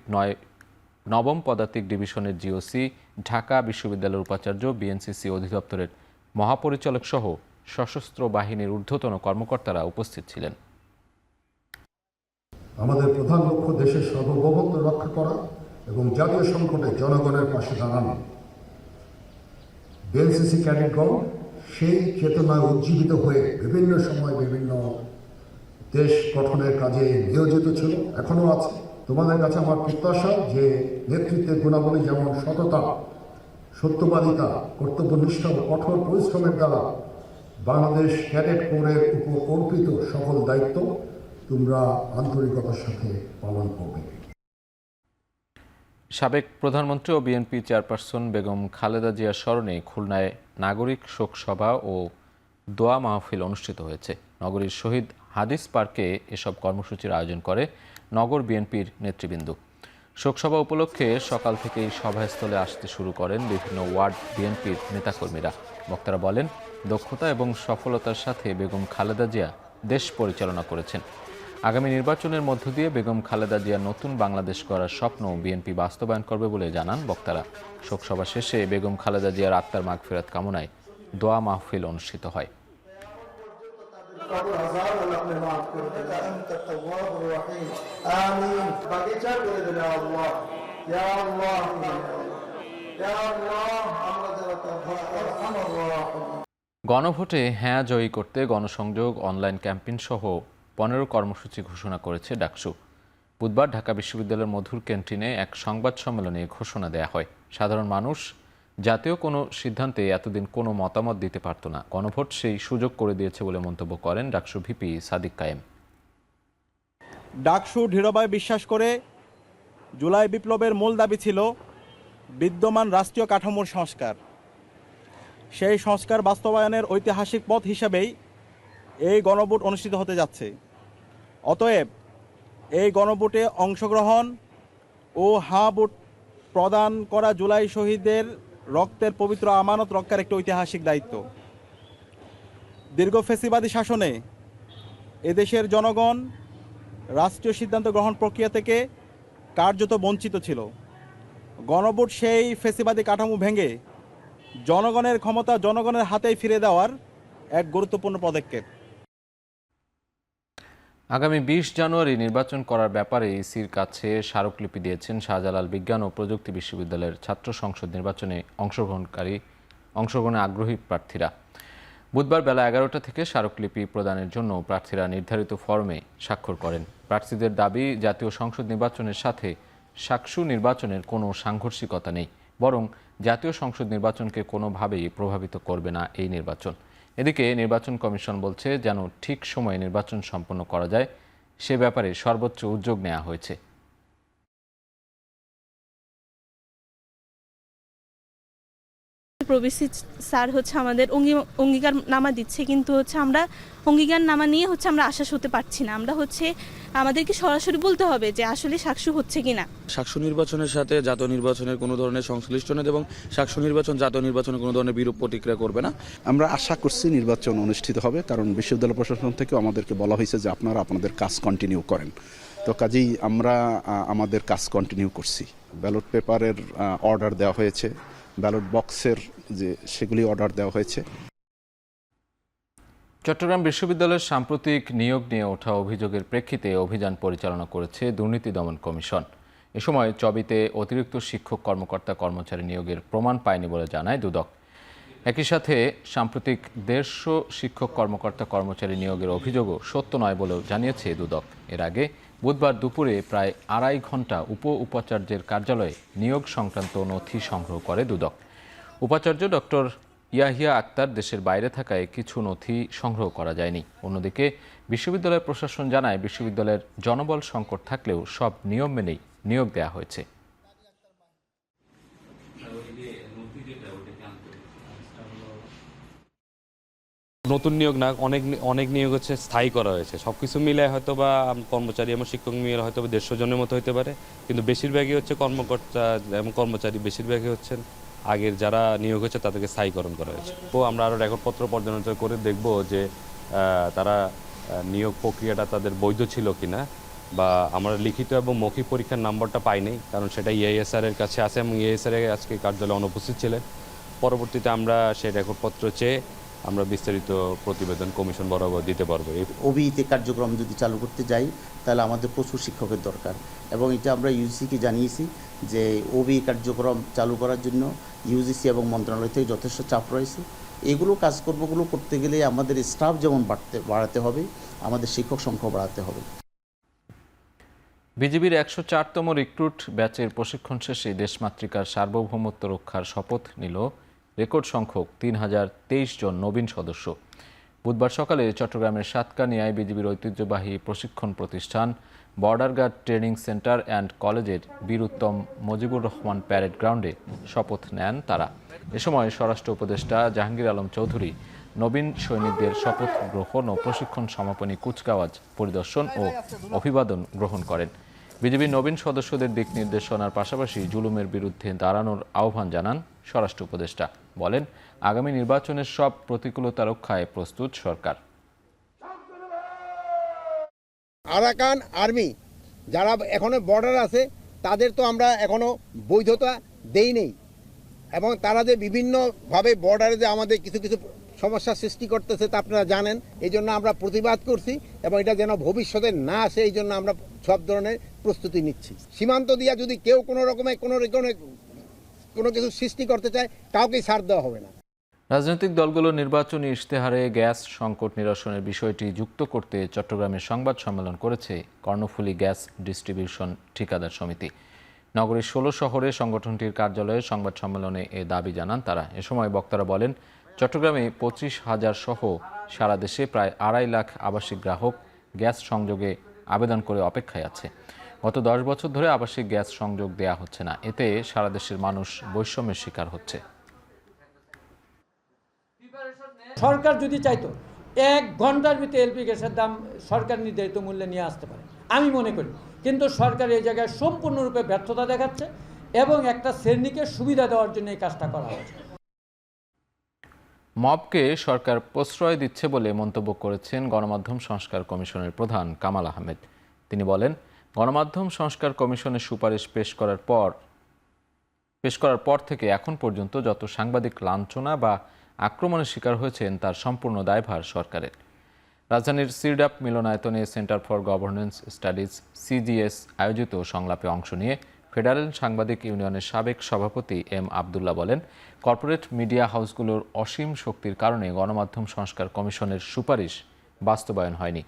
নবম পদাতিক ডিভিশনের জিওসি, ঢাকা বিশ্ববিদ্যালয়ের উপাচার্য, বিএনসিসি অধিদপ্তরের মহাপরিচালক সহ সশস্ত্র বাহিনীর ঊর্ধ্বতন কর্মকর্তারা উপস্থিত ছিলেন। আমাদের প্রধান লক্ষ্য দেশের সার্বভৌমত্ব রক্ষা করা এবং জাতীয় সংকটে জনগণের পাশে দাঁড়ানো। বিএনসিসি ক্যাডেটগণ সেই চেতনায় উজ্জীবিত হয়ে বিভিন্ন সময় বিভিন্ন দেশ গঠনের কাজে নিয়োজিত ছিল, এখনও আছে। তোমাদের কাছে আমার প্রত্যাশা যে নেতৃত্বের গুণাবলী যেমন সততা, সত্যবাদিতা, কর্তব্যনিষ্ঠা ও কঠোর পরিশ্রমের দ্বারা বাংলাদেশ ক্যাডেট কোরের উপর অর্পিত সকল দায়িত্ব তোমরা আন্তরিকতার সাথে পালন করবে। সাবেক প্রধানমন্ত্রী ও বিএনপি চেয়ারপারসন বেগম খালেদা জিয়ার স্মরণে খুলনায় নাগরিক শোক সভা ও দোয়া মাহফিল অনুষ্ঠিত হয়েছে। নগরীর শহীদ হাদিস পার্কে এসব কর্মসূচির আয়োজন করে নগর বিএনপির নেতৃবৃন্দ। শোকসভা উপলক্ষে সকাল থেকেই সভাস্থলে আসতে শুরু করেন বিভিন্ন ওয়ার্ড বিএনপির নেতাকর্মীরা। বক্তারা বলেন, দক্ষতা এবং সফলতার সাথে বেগম খালেদা জিয়া দেশ পরিচালনা করেছেন। আগামী নির্বাচনের মধ্য দিয়ে বেগম খালেদা জিয়া নতুন বাংলাদেশ গড়ার স্বপ্ন বিএনপি বাস্তবায়ন করবে বলে জানান বক্তারা। শোকসভা শেষে বেগম খালেদা জিয়ার আত্মার মাগফিরাত কামনায় দোয়া মাহফিল অনুষ্ঠিত হয়। গণভোটে হ্যাঁ জয়ী করতে গণসংযোগ, অনলাইন ক্যাম্পেইন সহ 15 কর্মসূচি ঘোষণা করেছে ডাকসু। বুধবার ঢাকা বিশ্ববিদ্যালয়ের মধুর ক্যান্টিনে এক সংবাদ সম্মেলনে ঘোষণা দেয়া হয়। সাধারণ মানুষ জাতীয় কোনো সিদ্ধান্তে এতদিন কোনো মতামত দিতে পারত না, গণভোট সেই সুযোগ করে দিয়েছে বলে মন্তব্য করেন ডাকসু ভিপি সাদিক কায়েম। ডাকসু দৃঢ়ভাবে বিশ্বাস করে জুলাই বিপ্লবের মূল দাবি ছিল বিদ্যমান রাষ্ট্রীয় কাঠামোর সংস্কার। সেই সংস্কার বাস্তবায়নের ঐতিহাসিক পথ হিসাবেই এই গণভোট অনুষ্ঠিত হতে যাচ্ছে। অতএব এই গণভোটে অংশগ্রহণ ও হ্যাঁ ভোট প্রদান করা জুলাই শহীদদের রক্তের পবিত্র আমানত রক্ষার একটি ঐতিহাসিক দায়িত্ব। দীর্ঘ ফ্যাসিবাদী শাসনে এদেশের জনগণ রাষ্ট্রীয় সিদ্ধান্ত গ্রহণ প্রক্রিয়া থেকে কার্যত বঞ্চিত ছিল। গণভোট সেই ফ্যাসিবাদী কাঠামো ভেঙে জনগণের ক্ষমতা জনগণের হাতেই ফিরে দেওয়ার এক গুরুত্বপূর্ণ পদক্ষেপ। আগামী 20 জানুয়ারি নির্বাচন করার ব্যাপারে ইসির কাছে স্মারকলিপি দিয়েছেন শাহজালাল বিজ্ঞান ও প্রযুক্তি বিশ্ববিদ্যালয়ের ছাত্র সংসদ নির্বাচনে অংশগ্রহণে আগ্রহী প্রার্থীরা। বুধবার বেলা 11টা থেকে স্মারকলিপি প্রদানের জন্য প্রার্থীরা নির্ধারিত ফরমে স্বাক্ষর করেন। প্রার্থীদের দাবি, জাতীয় সংসদ নির্বাচনের সাথে শাকসু নির্বাচনের কোনো সাংঘর্ষিকতা নেই, বরং জাতীয় সংসদ নির্বাচনকে কোনোভাবেই প্রভাবিত করবে না এই নির্বাচন। এদিকে নির্বাচন কমিশন বলছে, যেন ঠিক সময়ে নির্বাচন সম্পন্ন করা যায় সে ব্যাপারে সর্বোচ্চ উদ্যোগ নেওয়া হয়েছে। প্রবিসি স্যার হচ্ছে আমাদের অঙ্গীকার নামা দিচ্ছে, কিন্তু হচ্ছে আমরা অঙ্গীকার নামা নিয়ে হচ্ছে আমরা আশ্বাস হতে পারছি না। আমরা হচ্ছে আমাদেরকে সরাসরি বলতে হবে যে আসলে সাকসু হচ্ছে কিনা। সাকসু নির্বাচনের সাথে জাতীয় নির্বাচনের কোনো ধরনের সংশ্লিষ্ট নেই এবং সাকসু নির্বাচন জাতীয় নির্বাচনের কোনো ধরনের বিরূপ প্রতিক্রিয়া করবে না। আমরা আশা করছি নির্বাচন অনুষ্ঠিত হবে, কারণ বিশ্ববিদ্যালয় প্রশাসন থেকে আমাদেরকে বলা হয়েছে যে আপনারা আপনাদের কাজ কন্টিনিউ করেন। তো কাজেই আমরা আমাদের কাজ কন্টিনিউ করছি। ব্যালট পেপারের অর্ডার দেওয়া হয়েছে, ব্যালট বক্সের যে সেগুলি অর্ডার দেওয়া হয়েছে। চট্টগ্রাম বিশ্ববিদ্যালয়ের সাম্প্রতিক নিয়োগ নিয়ে ওঠা অভিযোগের প্রেক্ষিতে অভিযান পরিচালনা করেছে দুর্নীতি দমন কমিশন। এ সময় চবিতে অতিরিক্ত শিক্ষক কর্মকর্তা কর্মচারী নিয়োগের প্রমাণ পায়নি বলে জানায় দুদক। একই সাথে সাম্প্রতিক 150 শিক্ষক কর্মকর্তা কর্মচারী নিয়োগের অভিযোগও সত্য নয় বলেও জানিয়েছে দুদক। এর আগে বুধবার দুপুরে প্রায় 2.5 ঘণ্টা উপাচার্যের কার্যালয়ে নিয়োগ সংক্রান্ত নথি সংগ্রহ করে দুদক। উপাচার্য ডক্টর ইয়াহিয়া আক্তার দেশের বাইরে থাকায় কিছু নথি সংগ্রহ করা যায়নি। অন্যদিকে বিশ্ববিদ্যালয় প্রশাসন জানায়, বিশ্ববিদ্যালয়ের জনবল সংকট থাকলেও সব নিয়ম মেনেই নিয়োগ দেওয়া হয়েছে। নতুন নিয়োগ না, অনেক নিয়োগ হচ্ছে স্থায়ী করা হয়েছে। সব কিছু মিলে হয়তো বা কর্মচারী এবং শিক্ষক মিলে হয়তো বা 150 জনের মতো হতে পারে, কিন্তু বেশিরভাগই হচ্ছে কর্মকর্তা এবং কর্মচারী বেশিরভাগই হচ্ছেন আগের যারা নিয়োগ হচ্ছে তাদেরকে স্থায়ীকরণ করা হয়েছে। তো আমরা আরও রেকর্ডপত্র পর্যালোচনা করে দেখব যে তারা নিয়োগ প্রক্রিয়াটা তাদের বৈধ ছিল কিনা, বা আমরা লিখিত এবং মৌখিক পরীক্ষার নাম্বারটা পাইনি, কারণ সেটা ইআইএসআর এর কাছে আছে এবং ইআইএসআর আজকে কার্যালয়ে অনুপস্থিত ছিলেন। পরবর্তীতে আমরা সেই রেকর্ডপত্র চেয়ে আমরা বিস্তারিত প্রতিবেদন কমিশন বরাবর দিতে পারবো। ওবিইতে কার্যক্রম যদি চালু করতে যাই তাহলে আমাদের প্রচুর শিক্ষকের দরকার, এবং এটা আমরা ইউজিসিকে জানিয়েছি যে ওবিই কার্যক্রম চালু করার জন্য ইউজিসি এবং মন্ত্রণালয় থেকে যথেষ্ট চাপ রয়েছে। এগুলো কাজকর্মগুলো করতে গেলে আমাদের স্টাফ যেমন বাড়াতে হবে, আমাদের শিক্ষক সংখ্যা বাড়াতে হবে। বিজিবির 104তম রিক্রুট ব্যাচের প্রশিক্ষণ শেষে দেশমাতৃকার সার্বভৌমত্ব রক্ষার শপথ নিল রেকর্ড সংখ্যক 3023 জন নবীন সদস্য। বুধবার সকালে চট্টগ্রামের সাতকানিয়ায় বিজিবির ঐতিহ্যবাহী প্রশিক্ষণ প্রতিষ্ঠান border guard training centre and কলেজের বীর উত্তম মুজিবুর রহমান প্যারেড গ্রাউন্ডে শপথ নেন তারা। এ সময় স্বরাষ্ট্র উপদেষ্টা জাহাঙ্গীর আলম চৌধুরী নবীন সৈনিকদের শপথ গ্রহণ ও প্রশিক্ষণ সমাপনী কুচকাওয়াজ পরিদর্শন ও অভিবাদন গ্রহণ করেন। বিজিবির নবীন সদস্যদের দিক নির্দেশনার পাশাপাশি জুলুমের বিরুদ্ধে দাঁড়ানোর আহ্বান জানান স্বরাষ্ট্র উপদেষ্টা। বলেন, আগামী নির্বাচনের সব প্রতিকূলতা রক্ষায় প্রস্তুত সরকার। আরাকান আর্মি যারা এখনো বর্ডার আছে তাদের তো আমরা এখনো বৈধতা দেই নেই, এবং তারা যে বিভিন্নভাবে বর্ডারে যে আমাদের কিছু কিছু সমস্যার সৃষ্টি করতেছে তা আপনারা জানেন। এই জন্য আমরা প্রতিবাদ করছি, এবং এটা যেন ভবিষ্যতে না আসে এই জন্য আমরা সব ধরনের প্রস্তুতি নিচ্ছি। সীমান্ত দিয়া যদি কেউ কোনো রকমে কোনো কিছু সৃষ্টি করতে চায়, কাউকেই ছাড় দেওয়া হবে না। রাজনৈতিক দলগুলো নির্বাচনী ইশতেহারে গ্যাস সংকট নিরসনের বিষয়টি যুক্ত করতে চট্টগ্রামে সংবাদ সম্মেলন করেছে কর্ণফুলী গ্যাস ডিস্ট্রিবিউশন ঠিকাদার সমিতি। নগরীর 16 শহরে সংগঠনটির কার্যালয়ে সংবাদ সম্মেলনে এ দাবি জানান তারা। এ সময় বক্তারা বলেন, চট্টগ্রামে 25,000 সহ সারা দেশে প্রায় 2.5 লাখ আবাসিক গ্রাহক গ্যাস সংযোগে আবেদন করে অপেক্ষায় আছে। গত 10 বছর ধরে আবাসিক গ্যাস সংযোগ দেয়া হচ্ছে না। এতে সারা দেশের মানুষ বৈষম্যের শিকার হচ্ছে। সরকার যদি চাইতো 1 ঘন্টার ভিতরে এলপি গ্যাসের দাম সরকার নির্ধারিত মূল্যে নিয়ে আসতে পারে আমি মনে করি, কিন্তু সরকার এই জায়গায় সম্পূর্ণরূপে ব্যর্থতা দেখাচ্ছে এবং একটা শ্রেণীকে সুবিধা দেওয়ার জন্য এই কাজটা করা হয়েছে। মবকে সরকার প্রশ্রয় দিচ্ছে বলে মন্তব্য করেছেন গণমাধ্যম সংস্কার কমিশনের প্রধান কামাল আহমেদ। তিনি বলেন, গণমাধ্যম সংস্কার কমিশনের সুপারিশ পেশ করার পর থেকে এখন পর্যন্ত যত সাংবাদিক লাঞ্ছনা বা আক্রমণের শিকার হয়েছেন তার সম্পূর্ণ দায়ভার সরকারের। রাজধানীর সিরডাপ মিলনায়তনে centre for governance studies CGS আয়োজিত সংলাপে অংশ নিয়ে ফেডারেল সাংবাদিক ইউনিয়নের সাবেক সভাপতি M আবদুল্লাহ বলেন, কর্পোরেট মিডিয়া হাউসগুলোর অসীম শক্তির কারণে গণমাধ্যম সংস্কার কমিশনের সুপারিশ বাস্তবায়ন হয়নি।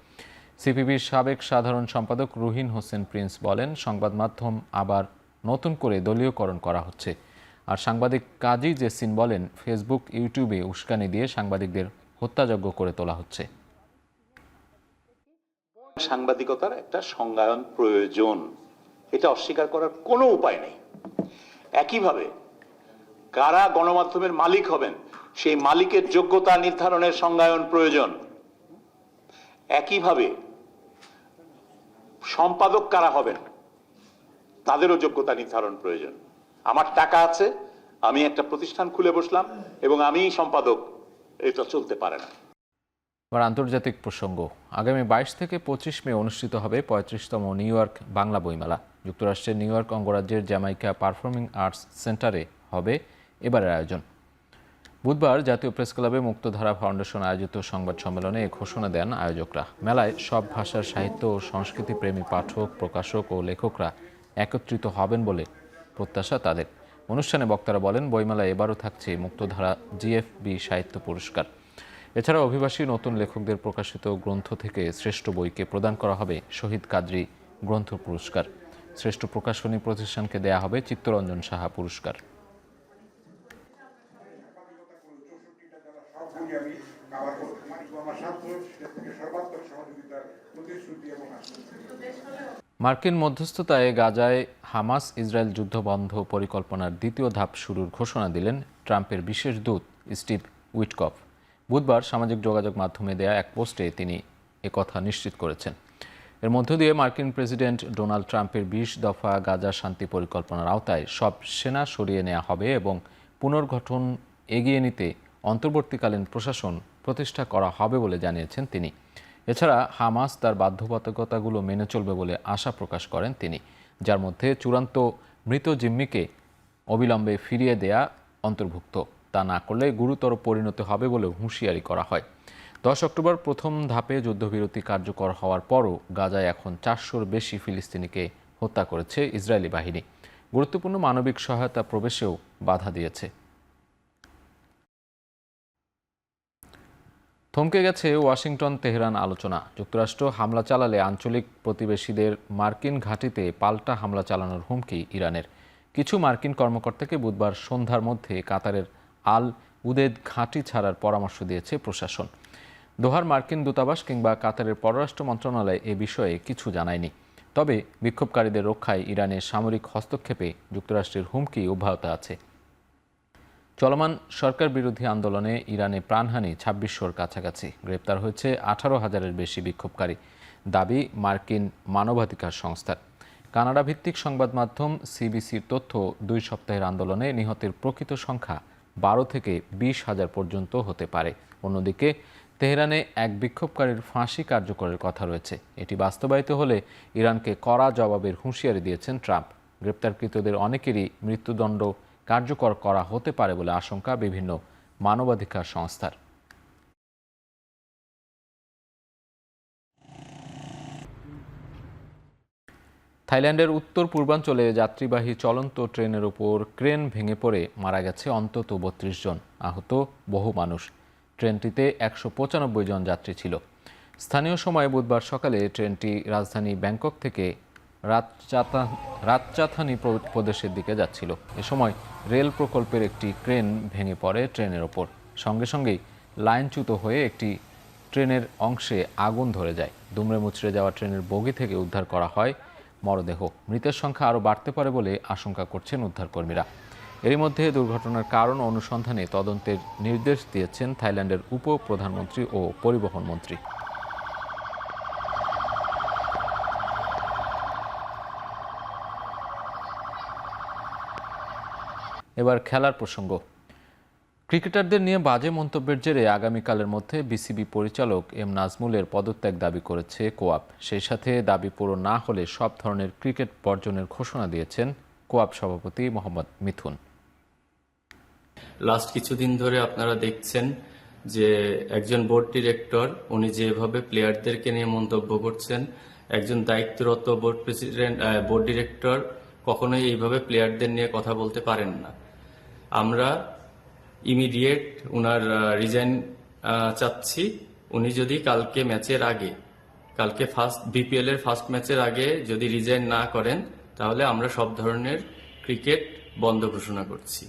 সিপিবির সাবেক সাধারণ সম্পাদক রুহিন হোসেন প্রিন্স বলেন, সংবাদ মাধ্যম আবার নতুন করে দলীয়করণ করা হচ্ছে। আর সাংবাদিক কাজী জেসিন বলেন, ফেসবুক, ইউটিউবে উস্কানি দিয়ে সাংবাদিকদের হত্যাযজ্ঞ করে তোলা হচ্ছে। সাংবাদিকতার একটা সংজ্ঞায়ন প্রয়োজন, এটা অস্বীকার করার কোনো উপায় নেই। একইভাবে কারা গণমাধ্যমের মালিক হবেন সেই মালিকের যোগ্যতা নির্ধারণের সংজ্ঞায়ন প্রয়োজন। একইভাবে সম্পাদক কারা হবেন তাদেরও যোগ্যতা নির্ধারণ প্রয়োজন। আমার টাকা আছে, আমি একটা প্রতিষ্ঠান খুলে বসলাম এবং আমিই সম্পাদক, এটা চলতে পারে না। এবার আন্তর্জাতিক প্রসঙ্গ। আগামী 22 থেকে 25 মে অনুষ্ঠিত হবে 35তম নিউ ইয়র্ক বাংলা বইমেলা। যুক্তরাষ্ট্রের নিউ ইয়র্ক অঙ্গরাজ্যের জ্যামাইকা পারফর্মিং আর্টস সেন্টারে হবে এবারের আয়োজন। বুধবার জাতীয় প্রেস ক্লাবে মুক্তধারা ফাউন্ডেশন আয়োজিত সংবাদ সম্মেলনে এ ঘোষণা দেন আয়োজকরা। মেলায় সব ভাষার সাহিত্য ও সংস্কৃতিপ্রেমী পাঠক, প্রকাশক ও লেখকরা একত্রিত হবেন বলে প্রত্যাশা তাদের। অনুষ্ঠানে বক্তারা বলেন, বইমেলায় এবারও থাকছে মুক্তধারা GFB সাহিত্য পুরস্কার। এছাড়া অভিবাসী নতুন লেখকদের প্রকাশিত গ্রন্থ থেকে শ্রেষ্ঠ বইকে প্রদান করা হবে শহীদ কাদরী গ্রন্থ পুরস্কার। শ্রেষ্ঠ প্রকাশনী প্রতিষ্ঠানকে দেয়া হবে চিত্তরঞ্জন সাহা পুরস্কার। মার্কিন মধ্যস্থতায় গাজায় হামাস ইসরায়েল যুদ্ধবন্ধ পরিকল্পনার দ্বিতীয় ধাপ শুরুর ঘোষণা দিলেন ট্রাম্পের বিশেষ দূত স্টিভ উইটকফ। বুধবার সামাজিক যোগাযোগ মাধ্যমে দেয়া এক পোস্টে তিনি একথা নিশ্চিত করেছেন। এর মধ্য দিয়ে মার্কিন প্রেসিডেন্ট ডোনাল্ড ট্রাম্পের 20 দফা গাজা শান্তি পরিকল্পনার আওতায় সব সেনা সরিয়ে নেওয়া হবে এবং পুনর্গঠন এগিয়ে নিতে অন্তর্বর্তীকালীন প্রশাসন প্রতিষ্ঠা করা হবে বলে জানিয়েছেন তিনি। এছাড়া হামাস তার বাধ্যবাধকতাগুলো মেনে চলবে বলে আশা প্রকাশ করেন তিনি, যার মধ্যে চূড়ান্ত মৃত জিম্মিকে অবিলম্বে ফিরিয়ে দেয়া অন্তর্ভুক্ত। তা না করলে গুরুতর পরিণতি হবে বলেও হুঁশিয়ারি করা হয়। 10 অক্টোবর প্রথম ধাপে যুদ্ধবিরতি কার্যকর হওয়ার পরও গাজায় এখন 400-র বেশি ফিলিস্তিনিকে হত্যা করেছে ইসরায়েলি বাহিনী। গুরুত্বপূর্ণ মানবিক সহায়তা প্রবেশেও বাধা দিয়েছে। থমকে গেছে ওয়াশিংটন তেহরান আলোচনা। যুক্তরাষ্ট্র হামলা চালালে আঞ্চলিক প্রতিবেশীদের মার্কিন ঘাঁটিতে পাল্টা হামলা চালানোর হুমকি ইরানের। কিছু মার্কিন কর্মকর্তাকে বুধবার সন্ধ্যার মধ্যে কাতারের আল উদেদ ঘাঁটি ছাড়ার পরামর্শ দিয়েছে প্রশাসন। দোহার মার্কিন দূতাবাস কিংবা কাতারের পররাষ্ট্র মন্ত্রণালয় এ বিষয়ে কিছু জানায়নি। তবে বিক্ষোভকারীদের রক্ষায় ইরানের সামরিক হস্তক্ষেপে যুক্তরাষ্ট্রের হুমকি অব্যাহত আছে। চলমান সরকার বিরোধী আন্দোলনে ইরানে প্রাণহানি 2600-র কাছাকাছি। গ্রেপ্তার হয়েছে 18,000-এর বেশি বিক্ষোভকারী, দাবি মার্কিন মানবাধিকার সংস্থার। কানাডা ভিত্তিক সংবাদ মাধ্যম CBCর তথ্য, 2 সপ্তাহের আন্দোলনে নিহতের প্রকৃত সংখ্যা 12 থেকে 20,000 পর্যন্ত হতে পারে। অন্যদিকে তেহরানে এক বিক্ষোভকারীর ফাঁসি কার্যকরের কথা রয়েছে। এটি বাস্তবায়িত হলে ইরানকে কড়া জবাবের হুঁশিয়ারি দিয়েছেন ট্রাম্প। গ্রেপ্তারকৃতদের অনেকেরই মৃত্যুদণ্ড কার্যকর করা হতে পারে বলে আশঙ্কা বিভিন্ন মানবাধিকার সংস্থার। থাইল্যান্ডের উত্তর পূর্বাঞ্চলে যাত্রীবাহী চলন্ত ট্রেনের উপর ক্রেন ভেঙে পড়ে মারা গেছে অন্তত 32 জন, আহত বহু মানুষ। ট্রেনটিতে 195 জন যাত্রী ছিল। স্থানীয় সময় বুধবার সকালে ট্রেনটি রাজধানী ব্যাংকক থেকে রাতচাথানি প্রদেশের দিকে যাচ্ছিল। এ সময় রেল প্রকল্পের একটি ক্রেন ভেঙে পড়ে ট্রেনের ওপর। সঙ্গে সঙ্গেই লাইনচ্যুত হয়ে একটি ট্রেনের অংশে আগুন ধরে যায়। দুমড়ে মুচড়ে যাওয়া ট্রেনের বগি থেকে উদ্ধার করা হয় মরদেহ। মৃতের সংখ্যা আরও বাড়তে পারে বলে আশঙ্কা করছেন উদ্ধারকর্মীরা। এরই মধ্যে দুর্ঘটনার কারণ অনুসন্ধানে তদন্তের নির্দেশ দিয়েছেন থাইল্যান্ডের উপপ্রধানমন্ত্রী ও পরিবহন মন্ত্রী। এবার খেলার প্রসঙ্গ। ক্রিকেটারদের নিয়ে বাজে মন্তব্যের জেরে আগামীকালের মধ্যে বিসিবি পরিচালক এম নাজমুলের পদত্যাগ দাবি করেছে কোয়াপ। সেই সাথে দাবি পূরণ না হলে সব ধরনের ক্রিকেট বর্জনের ঘোষণা দিয়েছেন কোয়াপ সভাপতি মোহাম্মদ মিথুন। লাস্ট কিছুদিন ধরে আপনারা দেখছেন যে একজন বোর্ড ডিরেক্টর উনি যেভাবে প্লেয়ারদেরকে নিয়ে মন্তব্য করছেন, একজন দায়িত্বরত বোর্ড ডিরেক্টর কখনোই এইভাবে প্লেয়ারদের নিয়ে কথা বলতে পারেন না। আমরা ইমিডিয়েট উনার রিজাইন চাচ্ছি। উনি যদি কালকে ম্যাচের আগে, কালকে বিপিএল এর ফার্স্ট ম্যাচের আগে যদি রিজাইন না করেন, তাহলে আমরা সব ধরনের ক্রিকেট বন্ধ ঘোষণা করছি।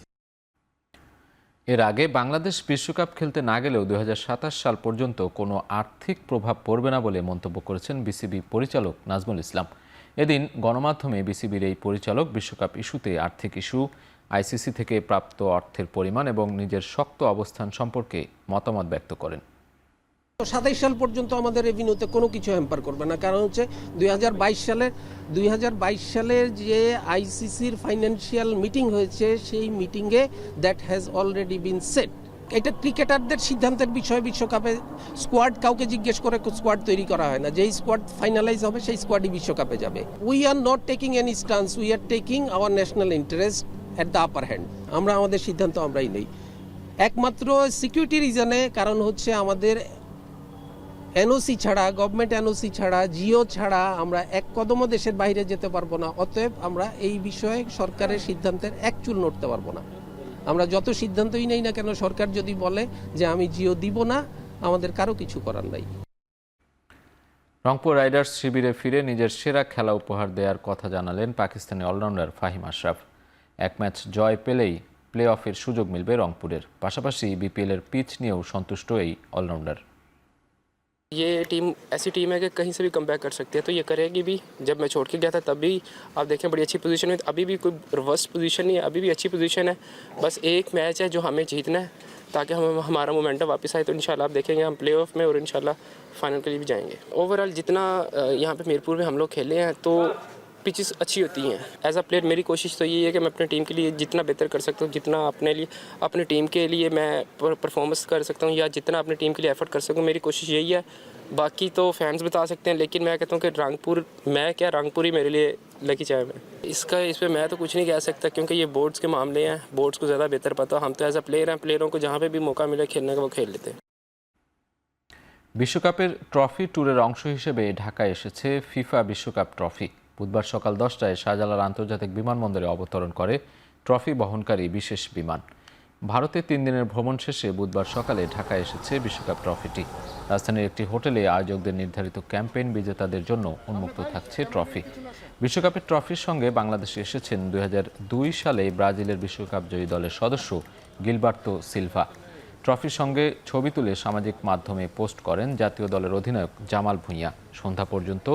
এর আগে বাংলাদেশ বিশ্বকাপ খেলতে না গেলেও 2027 সাল পর্যন্ত কোনো আর্থিক প্রভাব পড়বে না বলে মন্তব্য করেছেন বিসিবি পরিচালক নাজমুল ইসলাম। এদিন গণমাধ্যমে বিসিবির এই পরিচালক বিশ্বকাপ ইস্যুতে আর্থিক ইস্যু, আইসিসি থেকে প্রাপ্ত অর্থের পরিমাণ এবং নিজের শক্ত অবস্থান সম্পর্কে মতামত ব্যক্ত করেন। 27 সাল পর্যন্ত আমাদের রেভিনিউতে কোনো কিছু হ্যাম্পার করবে না, কারণ হচ্ছে 2022 সালের যে আইসিসির ফাইন্যান্সিয়াল মিটিং হয়েছে, সেই মিটিংয়ে that has already been set. এটা ক্রিকেটারদের সিদ্ধান্তের বিষয়। বিশ্বকাপে স্কোয়াড কাউকে জিজ্ঞেস করে স্কোয়াড তৈরি করা হয় না। যেই স্কোয়াড ফাইনালাইজ হবে সেই স্কোয়াডই বিশ্বকাপে যাবে। We are not taking any stance, we are taking our national interest at the upper hand. আমরা আমাদের সিদ্ধান্ত আমরাই নেই, একমাত্র সিকিউরিটি রিজনে। কারণ হচ্ছে আমাদের এনওসি ছাড়া, গভর্নমেন্ট এনওসি ছাড়া, জিও ছাড়া আমরা এক কদমও দেশের বাইরে যেতে পারবো না। অতএব আমরা এই বিষয়ে সরকারের সিদ্ধান্তের এক চুল নড়তে পারবো না। আমরা যত সিদ্ধান্তই নেই না কেন, সরকার যদি বলে যে আমি জিও দিব না, আমাদের কারো কিছু করার নাই। রংপুর রাইডার্স শিবিরে ফিরে নিজের সেরা খেলা উপহার দেওয়ার কথা জানালেন পাকিস্তানি অলরাউন্ডার ফাহিম আশরাফ। এক ম্যাচ জয় পেলেই প্লে অফের সুযোগ মিলবে রংপুরের। পাশাপাশি বিপিএল এর পিচ নিয়েও সন্তুষ্ট এই অলরাউন্ডার। ये टीम ऐसी टीम है कि कहीं से भी कमबैक कर सकती है, तो ये करेगी भी। जब मैं छोड़ के गया था तब भी आप देखें बड़ी अच्छी पोजीशन में, अभी भी कोई रिवर्स पोजीशन नहीं है, अभी भी अच्छी पोजीशन है। बस एक मैच है जो हमें जीतना है ताकि हमारा मोमेंटम वापस आए, तो इंशाल्लाह आप देखेंगे हम प्ले ऑफ में और इंशाल्लाह फाइनल के लिए भी जाएंगे। ओवरऑल जितना यहाँ पे मीरपुर में हम लोग खेले हैं तो पिचेस अच्छी होती हैं। एज अ प्लेयर मेरी कोशिश तो यही है कि मैं अपनी टीम के लिए जितना बेहतर कर सकता हूँ, जितना अपने टीम के लिए मैं परफॉर्मेंस कर सकता हूँ या जितना अपनी टीम के लिए एफर्ट कर सकूँ, मेरी कोशिश यही है। बाकी तो फैंस बता सकते हैं, लेकिन मैं कहता हूँ कि रंगपुर ही मेरे लिए लकी चाय में। इस पर मैं तो कुछ नहीं कह सकता क्योंकि ये बोर्ड्स के मामले हैं, बोर्ड्स को ज़्यादा बेहतर पता। हम तो एज अ प्लेयर हैं, प्लेयरों को जहाँ पे भी मौका मिले खेलने का वो खेल लेते हैं। বিশ্বকাপের ট্রফি ট্যুরের অংশ হিসেবে ঢাকায় এসেছে ফিফা বিশ্বকাপ ট্রফি। বুধবার সকাল 10টায় শাহজালাল আন্তর্জাতিক বিমানবন্দরে অবতরণ করে ট্রফি বহনকারী বিশেষ বিমান। ভারতে 3 দিনের ভ্রমণ শেষে বুধবার সকালে ঢাকায় এসেছে বিশ্বকাপ ট্রফিটি। রাজধানীর একটি হোটেলে আয়োজকদের নির্ধারিত ক্যাম্পেইন বিজেতাদের জন্য উন্মুক্ত থাকছে ট্রফি। বিশ্বকাপের ট্রফির সঙ্গে বাংলাদেশে এসেছেন 2002 সালে ব্রাজিলের বিশ্বকাপ জয়ী দলের সদস্য গিলবার্তো সিলভা। ট্রফির সঙ্গে ছবি তুলে সামাজিক মাধ্যমে পোস্ট করেন জাতীয় দলের অধিনায়ক জামাল ভুঁইয়া। সন্ধ্যা পর্যন্ত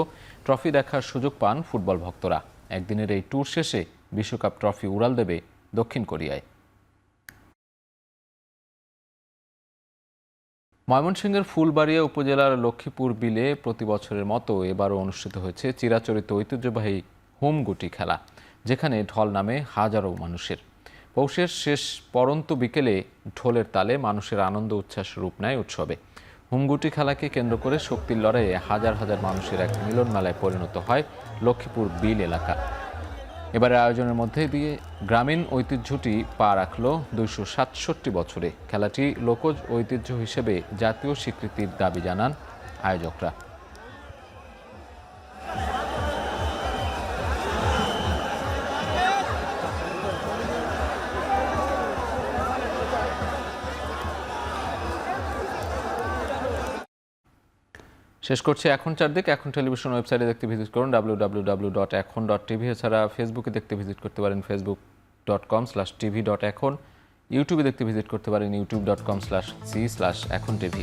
ট্রফি দেখার সুযোগ পান ফুটবল ভক্তরা। একদিনের এই ট্যুর শেষে বিশ্বকাপ ট্রফি উড়াল দেবে দক্ষিণ কোরিয়ায়। ময়মনসিংহের ফুলবাড়িয়া উপজেলার লক্ষ্মীপুর বিলে প্রতি বছরের মতো এবারও অনুষ্ঠিত হয়েছে চিরাচরিত ঐতিহ্যবাহী হুমগুটি খেলা, যেখানে ঢল নামে হাজারো মানুষের। পৌষের শেষ পরন্ত বিকেলে ঢোলের তালে মানুষের আনন্দ উচ্ছ্বাস রূপ নেয় উৎসবে। হুমগুটি খেলাকে কেন্দ্র করে শক্তির লড়াইয়ে হাজার হাজার মানুষের এক মিলন মেলায় পরিণত হয় লক্ষ্মীপুর বিল এলাকা। এবারের আয়োজনের মধ্যে দিয়ে গ্রামীণ ঐতিহ্যটি পা রাখল 267 বছরে। খেলাটি লোকজ ঐতিহ্য হিসেবে জাতীয় স্বীকৃতির দাবি জানান আয়োজকরা। শেষ করছি এখন চারদিক। এখন টেলিভিশন ওয়েবসাইটে দেখতে ভিজিট করুন www.ekhon.tv। এছাড়া ফেসবুকে দেখতে ভিজিট করতে পারেন facebook.com/tv.ekhon। ইউটিউবে দেখতে ভিজিট করতে পারেন youtube.com/c/ekhontv।